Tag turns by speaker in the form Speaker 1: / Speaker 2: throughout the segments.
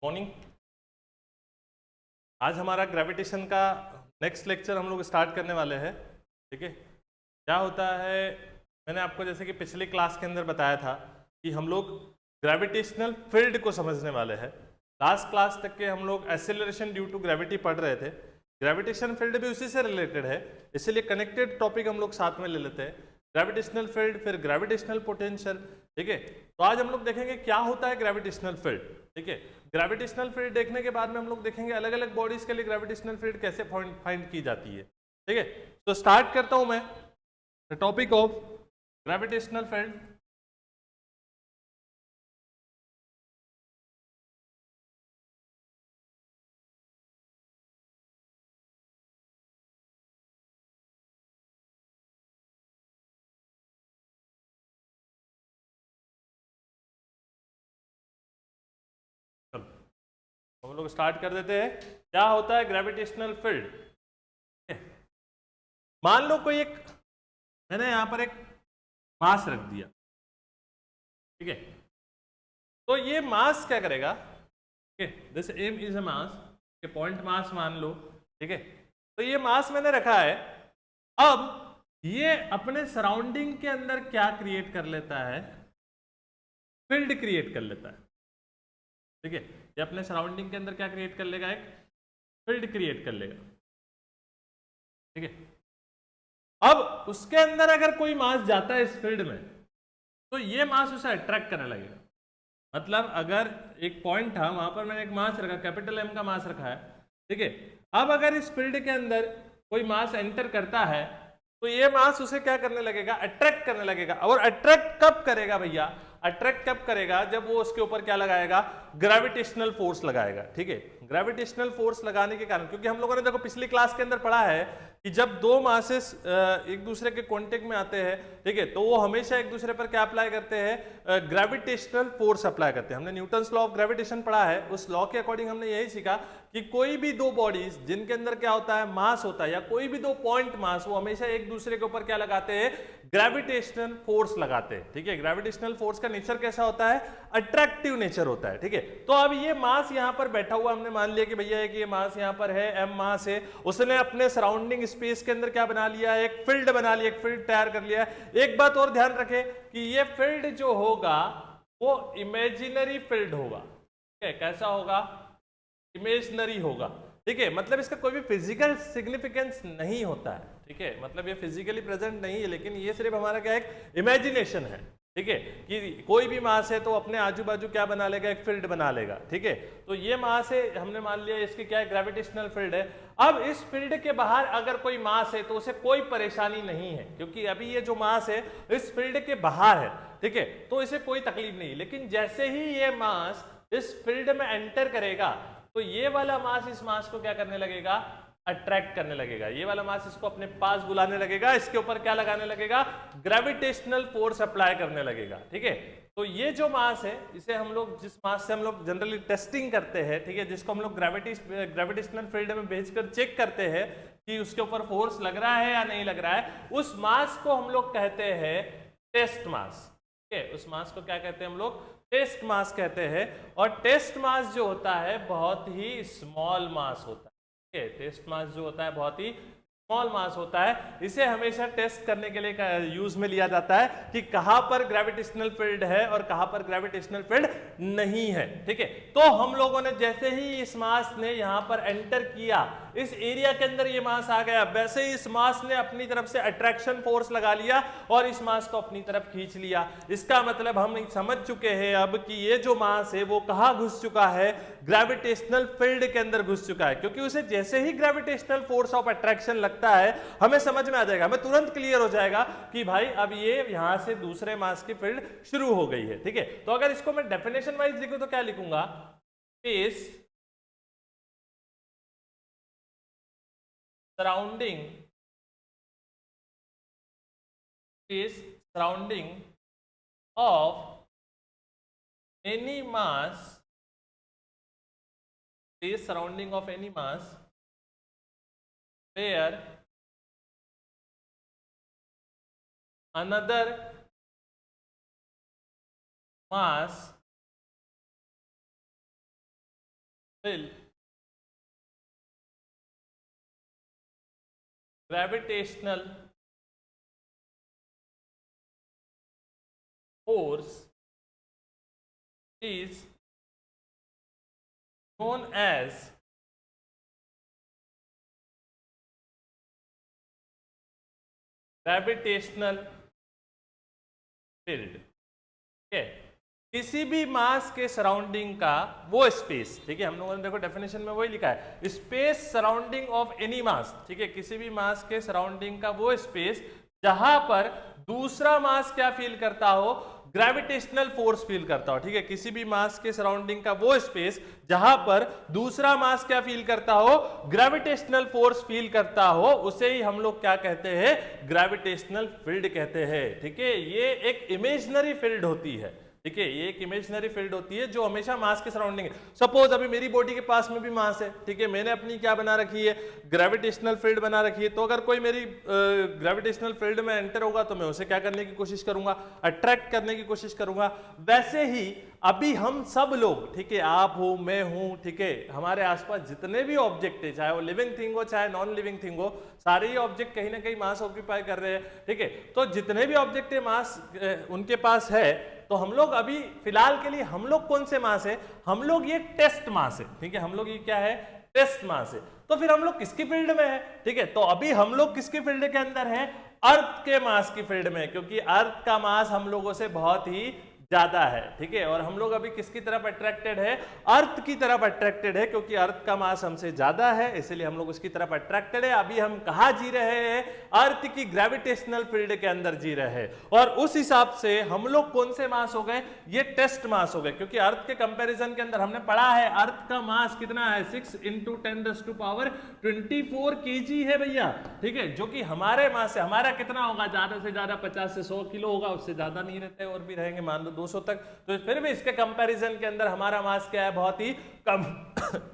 Speaker 1: Morning. आज हमारा gravitation का नेक्स्ट लेक्चर हम लोग स्टार्ट करने वाले हैं। ठीक है, क्या होता है, मैंने आपको जैसे कि पिछली क्लास के अंदर बताया था कि हम लोग ग्रेविटेशनल फील्ड को समझने वाले हैं। लास्ट क्लास तक के हम लोग एक्सेलरेशन ड्यू टू ग्रेविटी पढ़ रहे थे। ग्रेविटेशन फील्ड भी उसी से रिलेटेड है, इसीलिए कनेक्टेड टॉपिक हम लोग साथ में ले लेते हैं। ग्रेविटेशनल फील्ड, फिर ग्रेविटेशनल पोटेंशियल। ठीक है, तो आज हम लोग देखेंगे क्या होता है ग्रेविटेशनल फील्ड। ठीक है, ग्रेविटेशनल फील्ड देखने के बाद में हम लोग देखेंगे अलग अलग बॉडीज के लिए ग्रेविटेशनल फील्ड कैसे फाइंड की जाती है। ठीक है, तो स्टार्ट करता हूं मैं the topic of gravitational field. हम लोग स्टार्ट कर देते हैं। क्या होता है ग्रेविटेशनल फील्ड। मान लो कोई एक, मैंने यहां पर एक मास रख दिया। ठीक है, तो ये मास क्या करेगा, this M is a mass, point mass मान लो। ठीक है, तो ये मास मैंने रखा है। अब ये अपने सराउंडिंग के अंदर क्या क्रिएट कर लेता है, फील्ड क्रिएट कर लेता है। ठीक है, ये अपने सराउंडिंग के अंदर क्या क्रिएट कर लेगा, एक फील्ड क्रिएट कर लेगा। ठीक है, अब उसके अंदर अगर कोई मास जाता है इस फील्ड में, तो ये मास उसे अट्रैक्ट करने लगेगा। मतलब अगर एक पॉइंट था, वहां पर मैंने एक मास रखा, कैपिटल एम का मास रखा है। ठीक है, अब अगर इस फील्ड के अंदर कोई मास एंटर करता है, तो ये मास उसे क्या करने लगेगा, अट्रैक्ट करने लगेगा। और अट्रैक्ट कब करेगा भैया, अट्रैक्ट कब करेगा, जब वो उसके ऊपर क्या लगाएगा, ग्रेविटेशनल फोर्स लगाएगा। ठीक है, ग्रेविटेशनल फोर्स लगाने के कारण, क्योंकि हम लोगों ने देखो पिछली क्लास के अंदर पढ़ा है कि जब दो मासेस एक दूसरे के कांटेक्ट में आते हैं, ठीक है, तो वो हमेशा एक दूसरे पर क्या अप्लाई करते हैं, ग्रेविटेशनल फोर्स अप्लाई करते हैं। हमने न्यूटन्स लॉ ऑफ ग्रेविटेशन पढ़ा है, उस लॉ के अकॉर्डिंग हमने यही सीखा कि कोई भी दो बॉडीज जिनके अंदर क्या होता है, मास होता है, या कोई भी दो पॉइंट मास, वो हमेशा एक दूसरे के ऊपर क्या लगाते हैं, ग्रेविटेशनल फोर्स लगाते हैं। ठीक है, ग्रेविटेशनल फोर्स का नेचर कैसा होता है, अट्रैक्टिव नेचर होता है। ठीक है, तो अब ये मास यहां पर बैठा हुआ, हमने मान लिया कि भैया कि ये मास यहां पर है, एम मास है, उसने अपने सराउंडिंग स्पेस के अंदर क्या बना लिया, एक फील्ड बना लिया, एक फील्ड तैयार कर लिया। एक बात और ध्यान रखें कि ये फील्ड जो होगा वो इमेजिनरी फील्ड होगा। ठीक है, कैसा होगा, इमेजिनरी होगा। ठीक है, मतलब इसका कोई भी फिजिकल सिग्निफिकेंस नहीं होता है। ठीक है, मतलब ये फिजिकली प्रेजेंट नहीं है, लेकिन ये सिर्फ हमारा क्या, एक इमेजिनेशन है। ठीक है, कि कोई भी मास है तो अपने आजू बाजू क्या बना लेगा, एक फील्ड बना लेगा। ठीक है, तो ये मास है, हमने मान लिया इसकी क्या है, ग्रेविटेशनल फील्ड है। अब इस फील्ड के बाहर अगर कोई मास है तो उसे कोई परेशानी नहीं है, क्योंकि अभी ये जो मास है इस फील्ड के बाहर है। ठीक है, तो इसे कोई तकलीफ नहीं। लेकिन जैसे ही ये मास इस फील्ड में एंटर करेगा, तो ये वाला मास इस मास को क्या करने लगेगा, अट्रैक्ट करने लगेगा। ये वाला मास इसको अपने पास बुलाने लगेगा, इसके ऊपर क्या लगाने लगेगा, ग्रेविटेशनल फोर्स अप्लाई करने लगेगा। ठीक है, तो ये जो मास है, इसे हम लोग, जिस मास से हम लोग जनरली टेस्टिंग करते हैं, ठीक है, जिसको हम लोग ग्रेविटेशनल फील्ड में भेजकर चेक करते हैं कि उसके ऊपर फोर्स लग रहा है या नहीं लग रहा है, उस मास को हम लोग कहते हैं टेस्ट मास। ठीक है, उस मास को क्या कहते हैं हम लोग, टेस्ट मास कहते हैं। और टेस्ट मास जो होता है बहुत ही स्मॉल मास होता है। ठीक है, टेस्ट मास जो होता है बहुत ही स्मॉल मास होता है। इसे हमेशा टेस्ट करने के लिए यूज में लिया जाता है कि कहां पर ग्रेविटेशनल फील्ड है और कहां पर ग्रेविटेशनल फील्ड नहीं है। ठीक है, तो हम लोगों ने जैसे ही इस मास ने यहां पर एंटर किया, इस एरिया के अंदर ये मास आ गया, वैसे ही इस मास ने अपनी तरफ से अट्रैक्शन फोर्स लगा लिया और इस मास को अपनी तरफ खींच लिया। इसका मतलब हम समझ चुके हैं अब कि ये जो मास है वो कहां घुस चुका है, ग्रेविटेशनल फील्ड के अंदर घुस चुका है। क्योंकि उसे जैसे ही ग्रेविटेशनल फोर्स ऑफ अट्रैक्शन लगता है, हमें समझ में आ जाएगा, हमें तुरंत क्लियर हो जाएगा कि भाई अब ये यहां से दूसरे मास की फील्ड शुरू हो गई है। ठीक है, तो अगर इसको मैं डेफिनेशन वाइज लिखूं तो क्या लिखूंगा, इस surrounding of any mass, is surrounding of any mass where another mass will gravitational force is known as gravitational field। ठीक है, किसी भी मास के सराउंडिंग का वो स्पेस, ठीक है, हम लोगों ने देखो डेफिनेशन में वही लिखा है, स्पेस सराउंडिंग ऑफ एनी मास। ठीक है, किसी भी मास के सराउंडिंग का वो स्पेस जहां पर दूसरा मास क्या फील करता हो, ग्रेविटेशनल फोर्स फील करता हो। ठीक है, किसी भी मास के सराउंडिंग का वो स्पेस जहां पर दूसरा मास क्या फील करता हो, ग्रेविटेशनल फोर्स फील करता हो, उसे ही हम लोग क्या कहते हैं, ग्रेविटेशनल फील्ड कहते हैं। ठीक है, ये एक इमेजिनरी फील्ड होती है। ठीक है, ये एक इमेजिनरी फील्ड होती है जो हमेशा मास के सराउंडिंग है। सपोज अभी मेरी बॉडी के पास में भी मास है, ठीक है, मैंने अपनी क्या बना रखी है, ग्रेविटेशनल फील्ड बना रखी है। तो अगर कोई मेरी ग्रेविटेशनल फील्ड में एंटर होगा तो मैं उसे क्या करने की कोशिश करूंगा, अट्रैक्ट करने की कोशिश करूंगा। वैसे ही अभी हम सब लोग, ठीक है, आप हो, मैं हूं, ठीक है, हमारे आसपास जितने भी ऑब्जेक्ट है, चाहे वो लिविंग थिंग हो चाहे नॉन लिविंग थिंग हो, सारे ही ऑब्जेक्ट कहीं ना कहीं मास ऑक्यूपाई कर रहे हैं। ठीक है, तो जितने भी ऑब्जेक्ट है मास उनके पास है, तो हम लोग अभी फिलहाल के लिए हम लोग कौन से मास है, हम लोग ये टेस्ट मास है। ठीक है, हम लोग ये क्या है, टेस्ट मास है। तो फिर हम लोग किसकी फील्ड में है, ठीक है, तो अभी हम लोग किसकी फील्ड के अंदर है, अर्थ के मास की फील्ड में, क्योंकि अर्थ का मास हम लोगों से बहुत ही ज्यादा है। ठीक है, और हम लोग अभी किसकी तरफ अट्रैक्टेड है, अर्थ की तरफ अट्रैक्टेड है, क्योंकि अर्थ का मास हमसे ज्यादा है, इसलिए हम लोग उसकी तरफ अट्रैक्टेड है। अभी हम कहाँ जी रहे हैं, अर्थ की ग्रेविटेशनल फील्ड के अंदर जी रहे हैं, और उस हिसाब से हम लोग कौन से मास हो गए, ये टेस्ट मास हो गए, क्योंकि अर्थ के कंपेरिजन के अंदर हमने पढ़ा है अर्थ का मास कितना है, 6 × 10⁻24 kg है भैया। ठीक है, जो कि हमारे मास से, हमारा कितना होगा, ज्यादा से ज्यादा 50 से 100 किलो होगा, उससे ज्यादा नहीं रहते और भी रहेंगे मान लो 200 तक। तो फिर भी इसके कंपैरिजन के अंदर हमारा मास क्या है, बहुत ही कम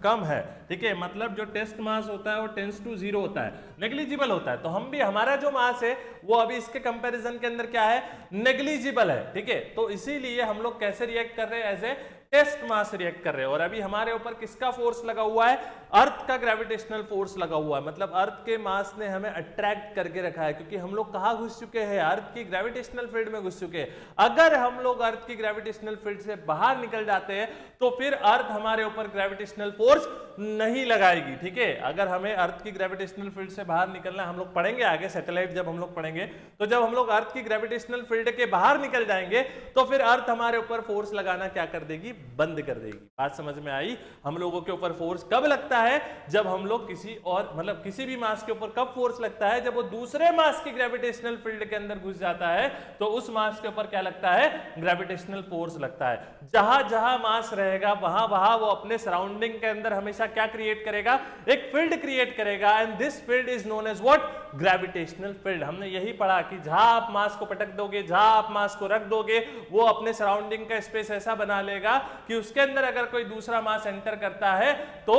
Speaker 1: कम है। ठीक है, मतलब जो टेस्ट मास होता है वो टेंस टू 0 होता है, नेग्लिजिबल होता है। तो हम भी, हमारा जो मास है वो अभी इसके कंपैरिजन के अंदर क्या है, नेग्लिजिबल है। ठीक है, तो इसीलिए हम लोग कैसे रिएक्ट कर रहे हैं, as a test mass react कर रहे हैं। और अभी हमारे ऊपर किसका फोर्स लगा हुआ है, अर्थ का ग्रेविटेशनल फोर्स लगा हुआ है, मतलब अर्थ के मास ने हमें अट्रैक्ट करके रखा है, क्योंकि हम लोग कहां घुस चुके हैं, अर्थ की ग्रेविटेशनल फील्ड में घुस चुके हैं। अगर हम लोग अर्थ की ग्रेविटेशनल फील्ड से बाहर निकल जाते हैं तो फिर अर्थ हमारे ऊपर ग्रेविटेशनल फोर्स नहीं लगाएगी। ठीक है, अगर हमें अर्थ की ग्रेविटेशनल फील्ड से बाहर निकलना है, हम लोग पढ़ेंगे आगे सैटेलाइट जब हम लोग पढ़ेंगे, तो जब हम लोग अर्थ की ग्रेविटेशनल फील्ड के बाहर निकल जाएंगे तो फिर अर्थ हमारे ऊपर फोर्स लगाना क्या कर देगी, बंद कर देगी। बात समझ में आई, हम लोगों के ऊपर फोर्स कब लगता है, जब हम लोग किसी और, मतलब किसी भी मास के ऊपर कब फोर्स लगता है, जब वो दूसरे मास की ग्रेविटेशनल फील्ड के अंदर घुस जाता है, तो उस मास के ऊपर क्या लगता है, ग्रेविटेशनल फोर्स लगता है। जहां जहां मास रहेगा वहां वहां वो अपने सराउंडिंग के अंदर हमेशा क्या क्रिएट करेगा, एक फील्ड क्रिएट करेगा, and this field is known as what, gravitational field. हमने यही पढ़ा कि जहां आप मास को पटक दोगे, जहां आप मास को रख दोगे, वो अपने सराउंडिंग का स्पेस ऐसा बना लेगा कि उसके अंदर अगर कोई दूसरा मास एंटर करता है तो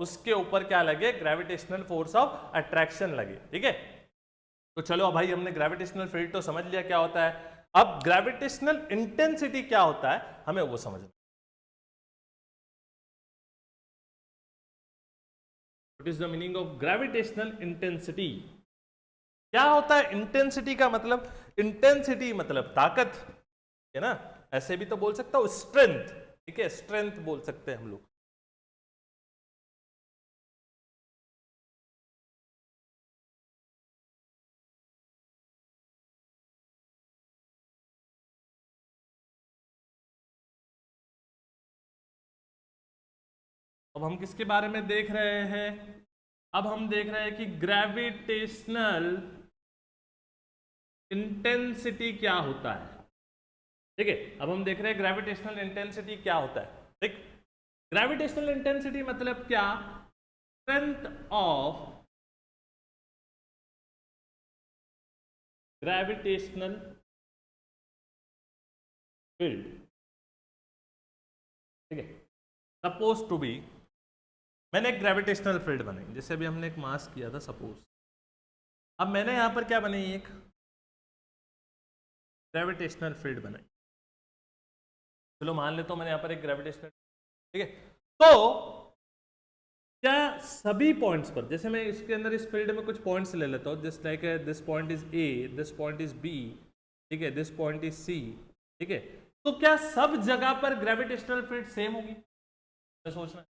Speaker 1: उसके ऊपर क्या लगे, ग्रेविटेशनल फोर्स ऑफ अट्रैक्शन लगे। ठीक है, तो चलो भाई हमने ग्रेविटेशनल फील्ड तो समझ लिया क्या होता है, अब ग्रेविटेशनल इंटेंसिटी क्या होता है हमें वो समझना। What is the meaning of gravitational intensity, क्या होता है इंटेंसिटी का मतलब, इंटेंसिटी मतलब ताकत है ना, ऐसे भी तो बोल सकता हूं स्ट्रेंथ। ठीक है, स्ट्रेंथ बोल सकते हैं हम लोग। अब हम किसके बारे में देख रहे हैं, अब हम देख रहे हैं कि ग्रेविटेशनल इंटेंसिटी क्या होता है। ठीक है, अब हम देख रहे हैं ग्रेविटेशनल इंटेंसिटी क्या होता है। ठीक, ग्रेविटेशनल इंटेंसिटी मतलब क्या, स्ट्रेंथ ऑफ ग्रेविटेशनल फील्ड। ठीक है, सपोज टू बी, मैंने एक ग्रेविटेशनल फील्ड बनाई, जैसे अभी हमने एक मास किया था सपोज, अब मैंने यहां पर क्या बनाई, एक ग्रेविटेशनल फील्ड बनाई। चलो मान लेता हूं मैंने यहां पर एक ग्रेविटेशनल, ठीक है, तो क्या सभी पॉइंट्स पर, जैसे मैं इसके अंदर इस फील्ड में कुछ पॉइंट्स ले लेता हूँ, just like this point is A, this point is B, ठीक है, दिस पॉइंट इज सी, ठीक है, तो क्या सब जगह पर ग्रेविटेशनल फील्ड सेम होगी? मैं सोचना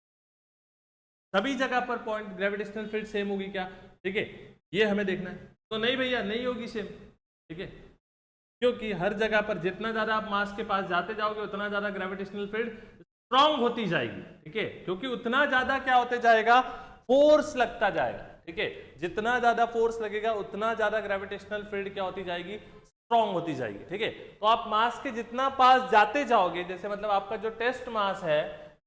Speaker 1: सभी जगह पर पॉइंट ग्रेविटेशनल फील्ड सेम होगी क्या? ठीक है, ये हमें देखना है। तो नहीं भैया, नहीं होगी सेम, ठीक है, क्योंकि हर जगह पर जितना ज्यादा आप मास के पास जाते जाओगे उतना ज्यादा ग्रेविटेशनल फील्ड स्ट्रांग होती जाएगी, ठीक है, क्योंकि उतना ज्यादा क्या होते जाएगा, फोर्स लगता जाएगा, ठीक है, जितना ज्यादा फोर्स लगेगा उतना ज्यादा ग्रेविटेशनल फील्ड क्या होती जाएगी, स्ट्रांग होती जाएगी, ठीक है। तो आप मास के जितना पास जाते जाओगे, जैसे मतलब आपका जो टेस्ट मास है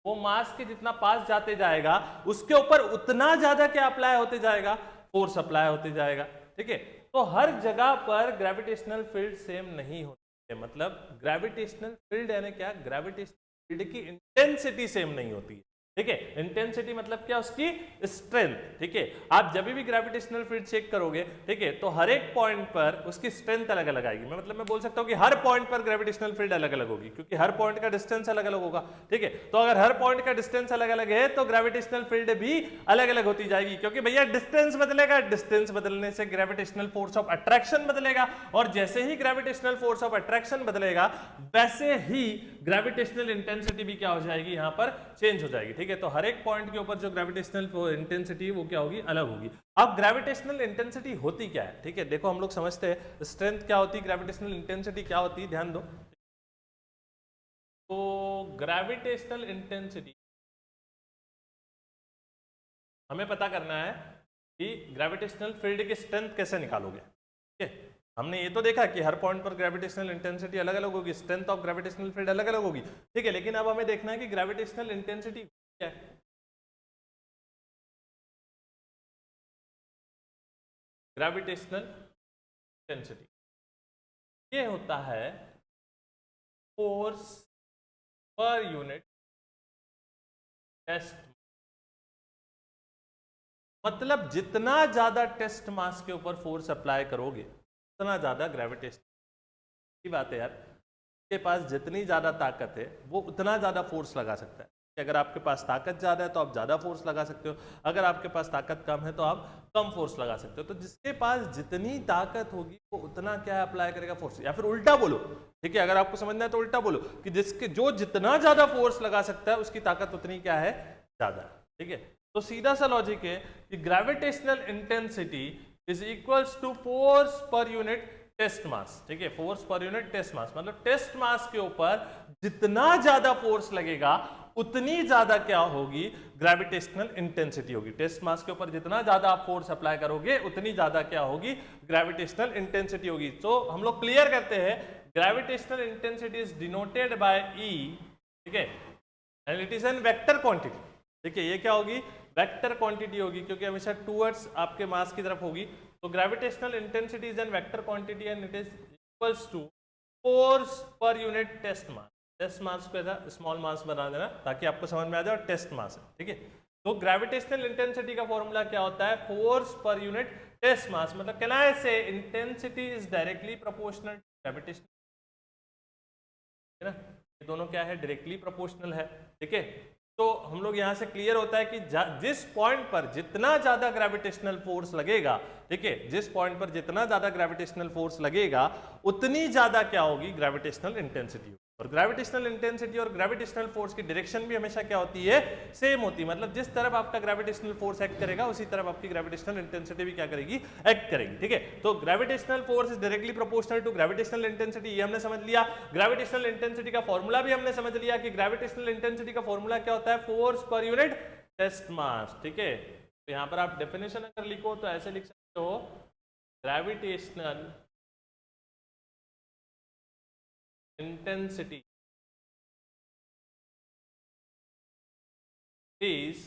Speaker 1: वो मास के जितना पास जाते जाएगा उसके ऊपर उतना ज्यादा क्या अप्लाई होते जाएगा, फोर्स अप्लाई होते जाएगा, ठीक है। तो हर जगह पर ग्रेविटेशनल फील्ड सेम नहीं होती है, मतलब ग्रेविटेशनल फील्ड यानी क्या, ग्रेविटेशनल फील्ड की इंटेंसिटी सेम नहीं होती है, ठीक है। इंटेंसिटी मतलब क्या, उसकी स्ट्रेंथ, ठीक है। आप जब भी ग्रेविटेशनल फील्ड चेक करोगे, ठीक है, तो हर एक पॉइंट पर उसकी स्ट्रेंथ अलग अलग आएगी। मैं बोल सकता हूं कि हर पॉइंट पर ग्रेविटेशनल फील्ड अलग अलग होगी, क्योंकि हर पॉइंट का डिस्टेंस अलग अलग होगा, ठीक है। तो अगर हर पॉइंट का डिस्टेंस अलग अलग है तो ग्रेविटेशनल फील्ड भी अलग अलग होती जाएगी, क्योंकि भैया डिस्टेंस बदलेगा, डिस्टेंस बदलने से ग्रेविटेशनल फोर्स ऑफ अट्रैक्शन बदलेगा, और जैसे ही ग्रेविटेशनल फोर्स ऑफ अट्रैक्शन बदलेगा वैसे ही ग्रेविटेशनल इंटेंसिटी भी क्या हो जाएगी, यहां पर चेंज हो जाएगी, ठीक है। तो हर एक पॉइंट के ऊपर जो ग्रेविटेशनल इंटेंसिटी वो क्या होगी, अलग होगी। अब ग्रेविटेशनल इंटेंसिटी होती क्या है, ठीक है, देखो हम लोग समझते हैं स्ट्रेंथ क्या होती है, ग्रेविटेशनल इंटेंसिटी क्या होती है, ध्यान दो। तो ग्रेविटेशनल इंटेंसिटी हमें पता करना है कि ग्रेविटेशनल फील्ड की स्ट्रेंथ कैसे निकालोगे, ठीक है। हमने ये तो देखा कि हर पॉइंट पर ग्रेविटेशनल इंटेंसिटी अलग अलग होगी, स्ट्रेंथ ऑफ ग्रेविटेशनल फील्ड अलग अलग होगी, ठीक है। लेकिन अब हमें देखना है कि ग्रेविटेशनल इंटेंसिटी क्या है। ग्रेविटेशनल इंटेंसिटी ये होता है फोर्स पर यूनिट टेस्ट, मतलब जितना ज्यादा टेस्ट मास के ऊपर फोर्स अप्लाई करोगे उतना ज्यादा ग्रेविटेशन की बात है यार, के पास जितनी ज्यादा ताकत है वो उतना ज्यादा फोर्स लगा सकता है। अगर आपके पास ताकत ज्यादा है तो आप ज्यादा फोर्स लगा सकते हो, अगर आपके पास ताकत कम है तो आप कम फोर्स लगा सकते हो। तो जिसके पास जितनी ताकत होगी वो उतना क्या अप्लाई करेगा, फोर्स। या फिर उल्टा बोलो, ठीक है, अगर आपको समझना है तो उल्टा बोलो कि जिसके जो जितना ज्यादा फोर्स लगा सकता है उसकी ताकत उतनी क्या है, ज्यादा, ठीक है। तो सीधा सा लॉजिक है कि gravitational intensity is equals to force per unit test mass, ठीक है, फोर्स पर यूनिट टेस्ट मास, मतलब टेस्ट मास के ऊपर जितना ज्यादा फोर्स लगेगा उतनी ज्यादा क्या होगी, ग्रेविटेशनल इंटेंसिटी होगी। टेस्ट मास के ऊपर जितना ज्यादा आप फोर्स अप्लाई करोगे उतनी ज्यादा क्या होगी, ग्रेविटेशनल इंटेंसिटी होगी। तो हम लोग क्लियर करते हैं, gravitational intensity is denoted by E, ठीक है, and it is an vector quantity, ठीक है। ये क्या होगी, वेक्टर क्वांटिटी होगी, क्योंकि हमेशा टूवर्ड्स आपके मास की तरफ होगी। तो gravitational intensity is an vector quantity and it is equals to force per unit test mass. Test mass को ऐसा स्मॉल मास बना देना ताकि आपको समझ में आ जाए, और टेस्ट मास है, ठीक है। तो ग्रेविटेशनल इंटेंसिटी का फॉर्मूला क्या होता है, फोर्स पर यूनिट टेस्ट मास, मतलब can I say intensity is directly proportional to gravitational, है ना, ये दोनों क्या है, डायरेक्टली प्रोपोर्शनल है, ठीक है। तो हम लोग यहां से क्लियर होता है कि जिस पॉइंट पर जितना ज्यादा ग्रेविटेशनल फोर्स लगेगा, ठीक है, जिस पॉइंट पर जितना ज्यादा ग्रेविटेशनल फोर्स लगेगा उतनी ज्यादा क्या होगी, ग्रेविटेशनल इंटेंसिटी। और ग्रेविटेशनल इंटेंसिटी और ग्रेविटेशनल फोर्स की डायरेक्शन भी हमेशा क्या होती है, सेम होती है, मतलब जिस तरफ आपका ग्रेविटेशनल फोर्स एक्ट करेगा उसी तरफ आपकी ग्रेविटेशनल इंटेंसिटी भी क्या करेगी, एक्ट करेगी, ठीक है। तो gravitational force is directly proportional to gravitational intensity, ये हमने समझ लिया। ग्रेविटेशनल इंटेंसिटी का फॉर्मूला भी हमने समझ लिया कि ग्रेविटेशनल इंटेंसिटी का फॉर्मूला क्या होता है, force per unit test mass, ठीक है। तो यहां पर आप डेफिनेशन अगर लिखो तो ऐसे लिख सकते हो, gravitational intensity is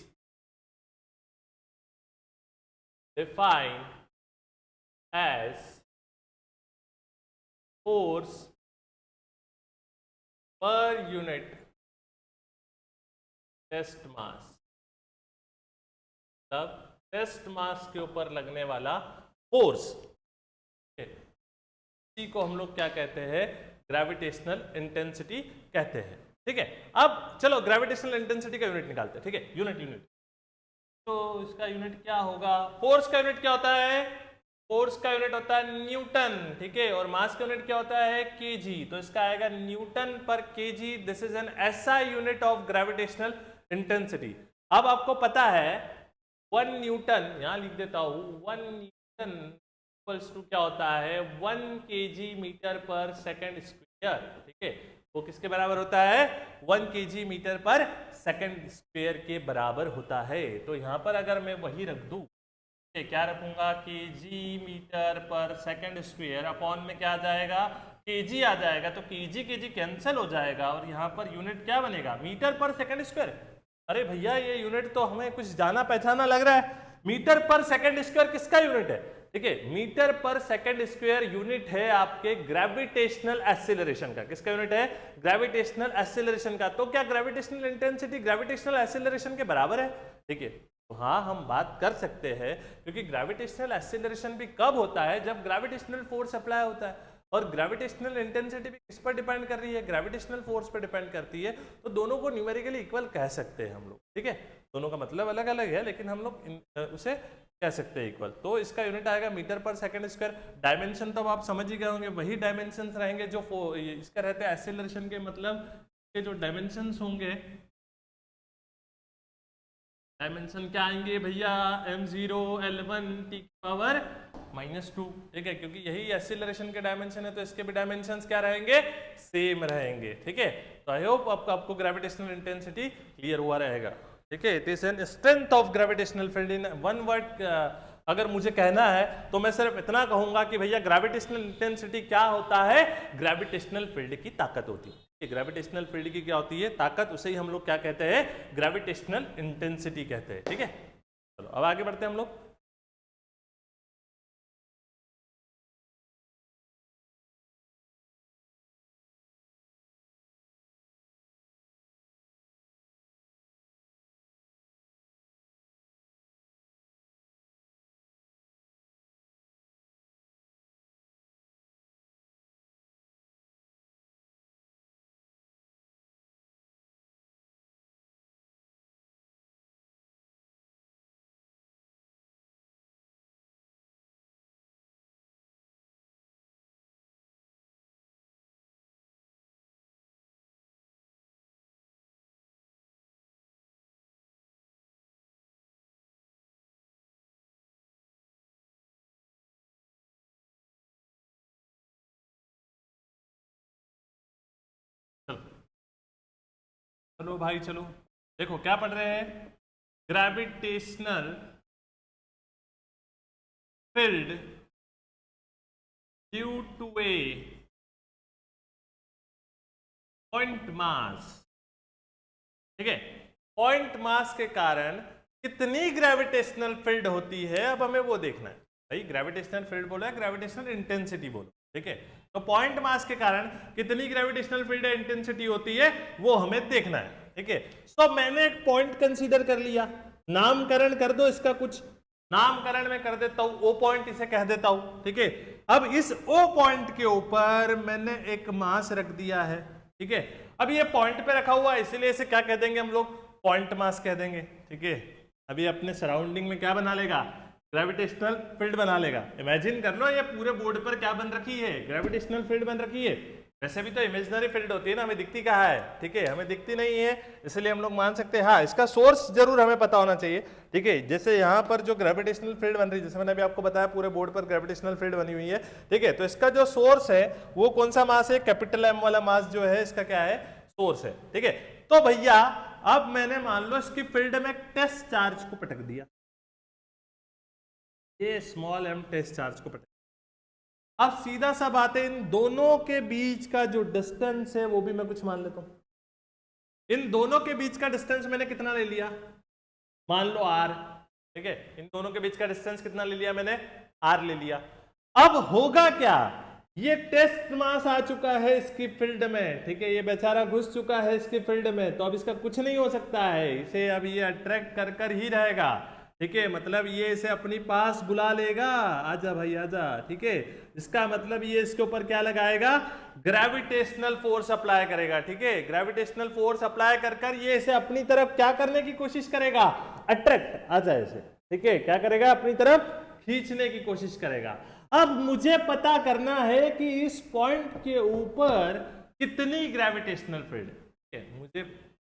Speaker 1: defined as force per unit test mass, तब टेस्ट मास के ऊपर लगने वाला फोर्स, इसी को हम लोग क्या कहते हैं, ग्रेविटेशनल इंटेंसिटी कहते हैं, ठीक है। अब चलो ग्रेविटेशनल इंटेंसिटी का यूनिट निकालते हैं, ठीक है, यूनिट तो इसका यूनिट क्या होगा? फोर्स का यूनिट क्या होता है? फोर्स का यूनिट होता है न्यूटन, ठीक है, और मास का यूनिट क्या होता है? केजी। तो इसका आएगा न्यूटन पर KG. This is N SI unit of gravitational intensity. अब आपको पता है 1 न्यूटन, यहां लिख देता हूं, 1 न्यूटन इक्वल्स टू क्या होता है? 1 केजी मीटर पर सेकंड स्क्वायर, ठीक है, वो किसके बराबर होता है? 1 केजी मीटर पर सेकंड स्क्वायर के बराबर होता है। तो यहां पर अगर मैं वही रख दूं, क्या रखूंगा? केजी मीटर पर सेकंड स्क्वायर अपॉन में क्या आ जाएगा? केजी आ जाएगा। तो केजी केजी कैंसिल हो जाएगा और यहाँ पर यूनिट क्या बनेगा? मीटर पर सेकंड स्क्वायर। अरे भैया ये यूनिट तो हमें कुछ जाना पहचाना लग रहा है। मीटर पर सेकंड स्क्वायर किसका यूनिट है? ठीक है, मीटर पर सेकंड स्क्वायर यूनिट है आपके ग्रेविटेशनल एक्सीलरेशन का। किसका यूनिट है? ग्रेविटेशनल एक्सीलरेशन का। तो क्या ग्रेविटेशनल इंटेंसिटी ग्रेविटेशनल एक्सीलरेशन के बराबर है? ठीक है, तो हाँ हम बात कर सकते हैं, क्योंकि ग्रेविटेशनल एक्सीलरेशन भी कब होता है? जब ग्रेविटेशनल फोर्स अप्लाई होता है। और ग्रेविटेशनल इंटेंसिटी भी किस पर डिपेंड कर रही है? ग्रेविटेशनल फोर्स पर डिपेंड करती है। तो दोनों को न्यूमेरिकली इक्वल कह सकते हैं हम लोग, ठीक है, दोनों का मतलब अलग अलग है, लेकिन हम लोग उसे कह सकते हैं इक्वल। तो इसका यूनिट आएगा मीटर पर सेकंड स्क्वायर। डायमेंशन तो अब आप समझ ही गए होंगे, वही डायमेंशन रहेंगे जो इसका रहते हैं एक्सीलरेशन के, मतलब के जो डायमेंशन होंगे, डायमेंशन क्या आएंगे भैया? m0 l1 t की पावर -2, ठीक है, क्योंकि यही एक्सीलरेशन के डायमेंशन है, तो इसके भी डायमेंशंस क्या रहेंगे? सेम रहेंगे, ठीक है। तो आई होप आपको ग्रेविटेशनल इंटेंसिटी क्लियर हुआ रहेगा, ठीक है। It is N strength of gravitational field. In one word अगर मुझे कहना है तो मैं सिर्फ इतना कहूंगा कि भैया ग्रेविटेशनल इंटेंसिटी क्या होता है? ग्रेविटेशनल फील्ड की ताकत होती है। ग्रेविटेशनल फील्ड की क्या होती है? ताकत। उसे ही हम लोग क्या कहते हैं? ग्रेविटेशनल इंटेंसिटी कहते हैं, ठीक है। चलो अब आगे बढ़ते हैं हम लोग। चलो भाई चलो, देखो क्या पढ़ रहे हैं? Gravitational field due to a point mass, ठीक है। पॉइंट मास के कारण कितनी ग्रेविटेशनल फील्ड होती है, अब हमें वो देखना है। भाई ग्रेविटेशनल फील्ड बोला है, ग्रेविटेशनल इंटेंसिटी बोलो, ठीक है। तो पॉइंट मास के कारण कितनी ग्रेविटेशनल फील्ड इंटेंसिटी होती है वो हमें देखना है, ठीक है। तो मैंने एक पॉइंट कंसीडर कर लिया, नामकरण कर दो इसका, कुछ नामकरण में कर देता हूं, ओ पॉइंट इसे कह देता हूं, ठीक है। अब इस ओ पॉइंट के ऊपर मैंने एक मास रख दिया है, ठीक है। अब ये पॉइंट पे रखा हुआ है, इसलिए इसे क्या कह देंगे हम लोग? पॉइंट मास कह देंगे, ठीक है। अभी अपने सराउंडिंग में क्या बना लेगा? ग्रेविटेशनल फील्ड बना लेगा। इमेजिन कर लो ये पूरे बोर्ड पर क्या बन रखी है? ग्रेविटेशनल फील्ड बन रखी है। वैसे भी तो इमेजिनरी फील्ड होती है ना, हमें दिखती कहाँ है? ठीक है, हमें दिखती नहीं है, इसलिए हम लोग मान सकते हैं हाँ इसका सोर्स जरूर हमें पता होना चाहिए, ठीक है। जैसे यहाँ पर जो ग्रेविटेशनल फील्ड बन रही है, जैसे मैंने अभी आपको बताया पूरे बोर्ड पर ग्रेविटेशनल फील्ड बनी हुई है, ठीक है। तो इसका जो सोर्स है वो कौन सा मास है? कैपिटल एम वाला मास जो है इसका क्या है? सोर्स है, ठीक है। तो भैया अब मैंने मान लो इसकी फील्ड में टेस्ट चार्ज को पटक दिया, ये स्मॉल एम टेस्ट चार्ज को पटक। अब सीधा सा बात है, इन दोनों के बीच का जो डिस्टेंस है वो भी मैं कुछ मान लेता हूं। इन दोनों के बीच का डिस्टेंस मैंने कितना ले लिया? मान लो r, ठीक है। इन दोनों के बीच का डिस्टेंस कितना ले लिया मैंने? r ले लिया। अब होगा क्या? ये टेस्ट मास आ चुका है इसकी फील्ड में, ठीक है। ये बेचारा घुस चुका है इसकी फील्ड में, तो अब इसका कुछ नहीं हो सकता है, इसे अब ये अट्रैक्ट कर ही रहेगा। ठीक है, मतलब ये इसे अपनी पास बुला लेगा, आजा भाई आजा, ठीक है। इसका मतलब ये इसके ऊपर क्या लगाएगा, ग्रेविटेशनल फोर्स अप्लाई करेगा, ठीक है। ग्रेविटेशनल फोर्स अप्लाई कर कर ये इसे अपनी तरफ क्या करने की कोशिश करेगा, अट्रैक्ट, आजा इसे, ठीक है, क्या करेगा, अपनी तरफ खींचने की कोशिश करेगा। अब मुझे पता करना है कि इस पॉइंट के ऊपर कितनी ग्रेविटेशनल फील्ड है। मुझे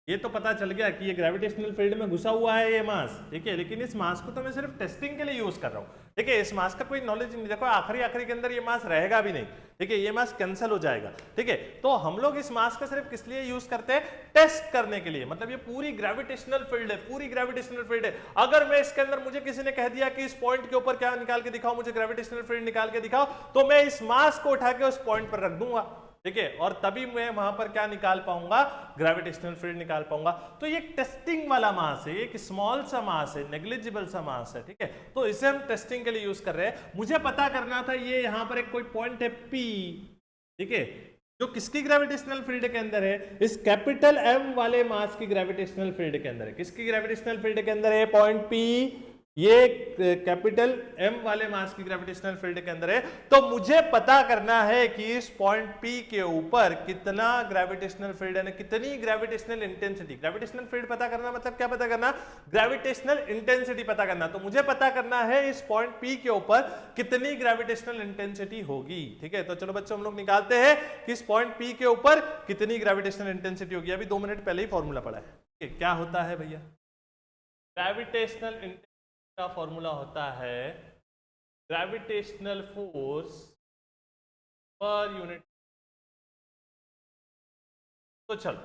Speaker 1: ये तो पता चल गया कि ये ग्रेविटेशनल फील्ड में घुसा हुआ है ये मास, ठीक है, लेकिन इस मास को तो मैं सिर्फ टेस्टिंग के लिए यूज कर रहा हूँ, ठीक है। इस मास का कोई नॉलेज नहीं, देखो आखिरी के अंदर ये मास रहेगा भी नहीं, ठीक है, ये मास कैंसिल हो जाएगा, ठीक है। तो हम लोग इस मास का सिर्फ किस लिए यूज करते हैं, टेस्ट करने के लिए। मतलब ये पूरी ग्रेविटेशनल फील्ड है, पूरी ग्रेविटेशनल फील्ड है। अगर मैं इसके अंदर, मुझे किसी ने कह दिया कि इस पॉइंट के ऊपर क्या निकाल के दिखाओ, मुझे ग्रेविटेशनल फील्ड निकाल के दिखाओ, तो मैं इस मास को उठा के उस पॉइंट पर रख दूंगा, ठीक है, और तभी मैं वहां पर क्या निकाल पाऊंगा, ग्रेविटेशनल फील्ड निकाल पाऊंगा। तो ये टेस्टिंग वाला मास है, एक स्मॉल सा मास है, नेग्लिजिबल सा मास है, ठीक है। तो इसे हम टेस्टिंग के लिए यूज कर रहे हैं। मुझे पता करना था ये यहां पर एक कोई पॉइंट है P, ठीक है, जो किसकी ग्रेविटेशनल फील्ड के अंदर है, इस कैपिटल M वाले मास की ग्रेविटेशनल फील्ड के अंदर है। किसकी ग्रेविटेशनल फील्ड के अंदर है पॉइंट P, ये कैपिटल M वाले मास की ग्रेविटेशनल फील्ड के अंदर है। तो मुझे पता करना है कि इस पॉइंट P के ऊपर कितना ग्रेविटेशनल फील्ड है, कितनी ग्रेविटेशनल इंटेंसिटी। ग्रेविटेशनल फील्ड पता करना मतलब क्या पता करना, ग्रेविटेशनल इंटेंसिटी पता करना। तो मुझे पता करना है इस पॉइंट P के ऊपर कितनी ग्रेविटेशनल इंटेंसिटी होगी, ठीक है। तो चलो बच्चों हम लोग निकालते हैं कि इस पॉइंट P के ऊपर कितनी ग्रेविटेशनल इंटेंसिटी होगी। अभी 2 मिनट पहले ही फॉर्मूला पढ़ा है, ठीक है। क्या होता है भैया, ग्रेविटेशनल का फॉर्मूला होता है ग्रेविटेशनल फोर्स पर यूनिट। तो चलो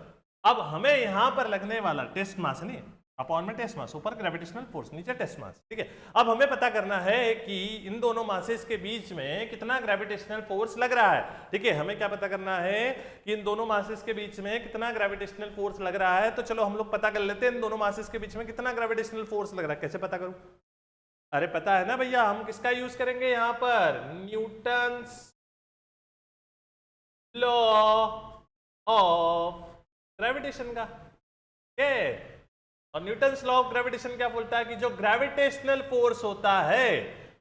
Speaker 1: अब हमें यहां पर लगने वाला टेस्ट मास नहीं, अपॉन में टेस्ट मास, ऊपर ग्रेविटेशनल फोर्स, नीचे टेस्ट मास, ठीक है। अब हमें पता करना है कि इन दोनों मासेस के बीच में कितना ग्रेविटेशनल फोर्स लग रहा है, ठीक है। हमें क्या पता करना है कि इन दोनों मासेस के बीच में कितना ग्रेविटेशनल फोर्स लग रहा है। तो चलो हम लोग पता कर लेते हैं इन दोनों मासेस के बीच में कितना ग्रेविटेशनल फोर्स लग रहा है। कैसे पता करूं, अरे पता है ना भैया, हम किसका यूज करेंगे यहां पर, न्यूटन्स लॉ ऑफ ग्रेविटेशन का, ठीक है। और न्यूटन्स लॉ ऑफ ग्रेविटेशन क्या बोलता है कि जो ग्रेविटेशनल फोर्स होता है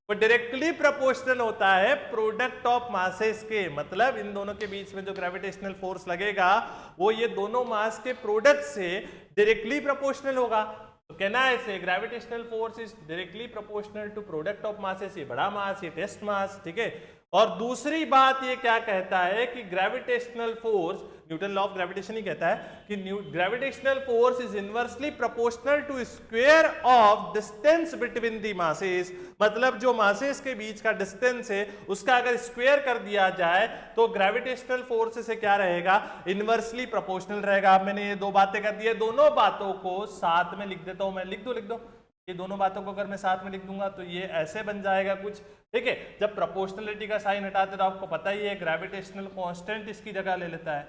Speaker 1: वो डायरेक्टली प्रोपोर्शनल होता है प्रोडक्ट ऑफ मासेस के। मतलब इन दोनों के बीच में जो ग्रेविटेशनल फोर्स लगेगा वो ये दोनों मास के प्रोडक्ट से डायरेक्टली प्रोपोर्शनल होगा। तो कहना है इसे gravitational force is directly proportional to product of masses. ये बड़ा मास, ये टेस्ट मास, ठीक है। और दूसरी बात ये क्या कहता है कि gravitational force, Newton law of gravitation ही कहता है कि gravitational force is inversely proportional to square of distance between the masses. मतलब जो मासेस के बीच का डिस्टेंस है उसका अगर स्क्वायर कर दिया जाए तो ग्रेविटेशनल फोर्स से क्या रहेगा, इनवर्सली प्रोपोर्शनल रहेगा। अब मैंने ये दो बातें कर दी है, दोनों बातों को साथ में लिख देता हूं मैं, लिख दो ये दोनों बातों को अगर मैं साथ में लिख दूंगा तो ये ऐसे बन जाएगा कुछ, ठीक है। जब प्रोपोर्शनलिटी का साइन हटाते तो आपको पता ही है ग्रेविटेशनल कांस्टेंट इसकी जगह ले लेता है,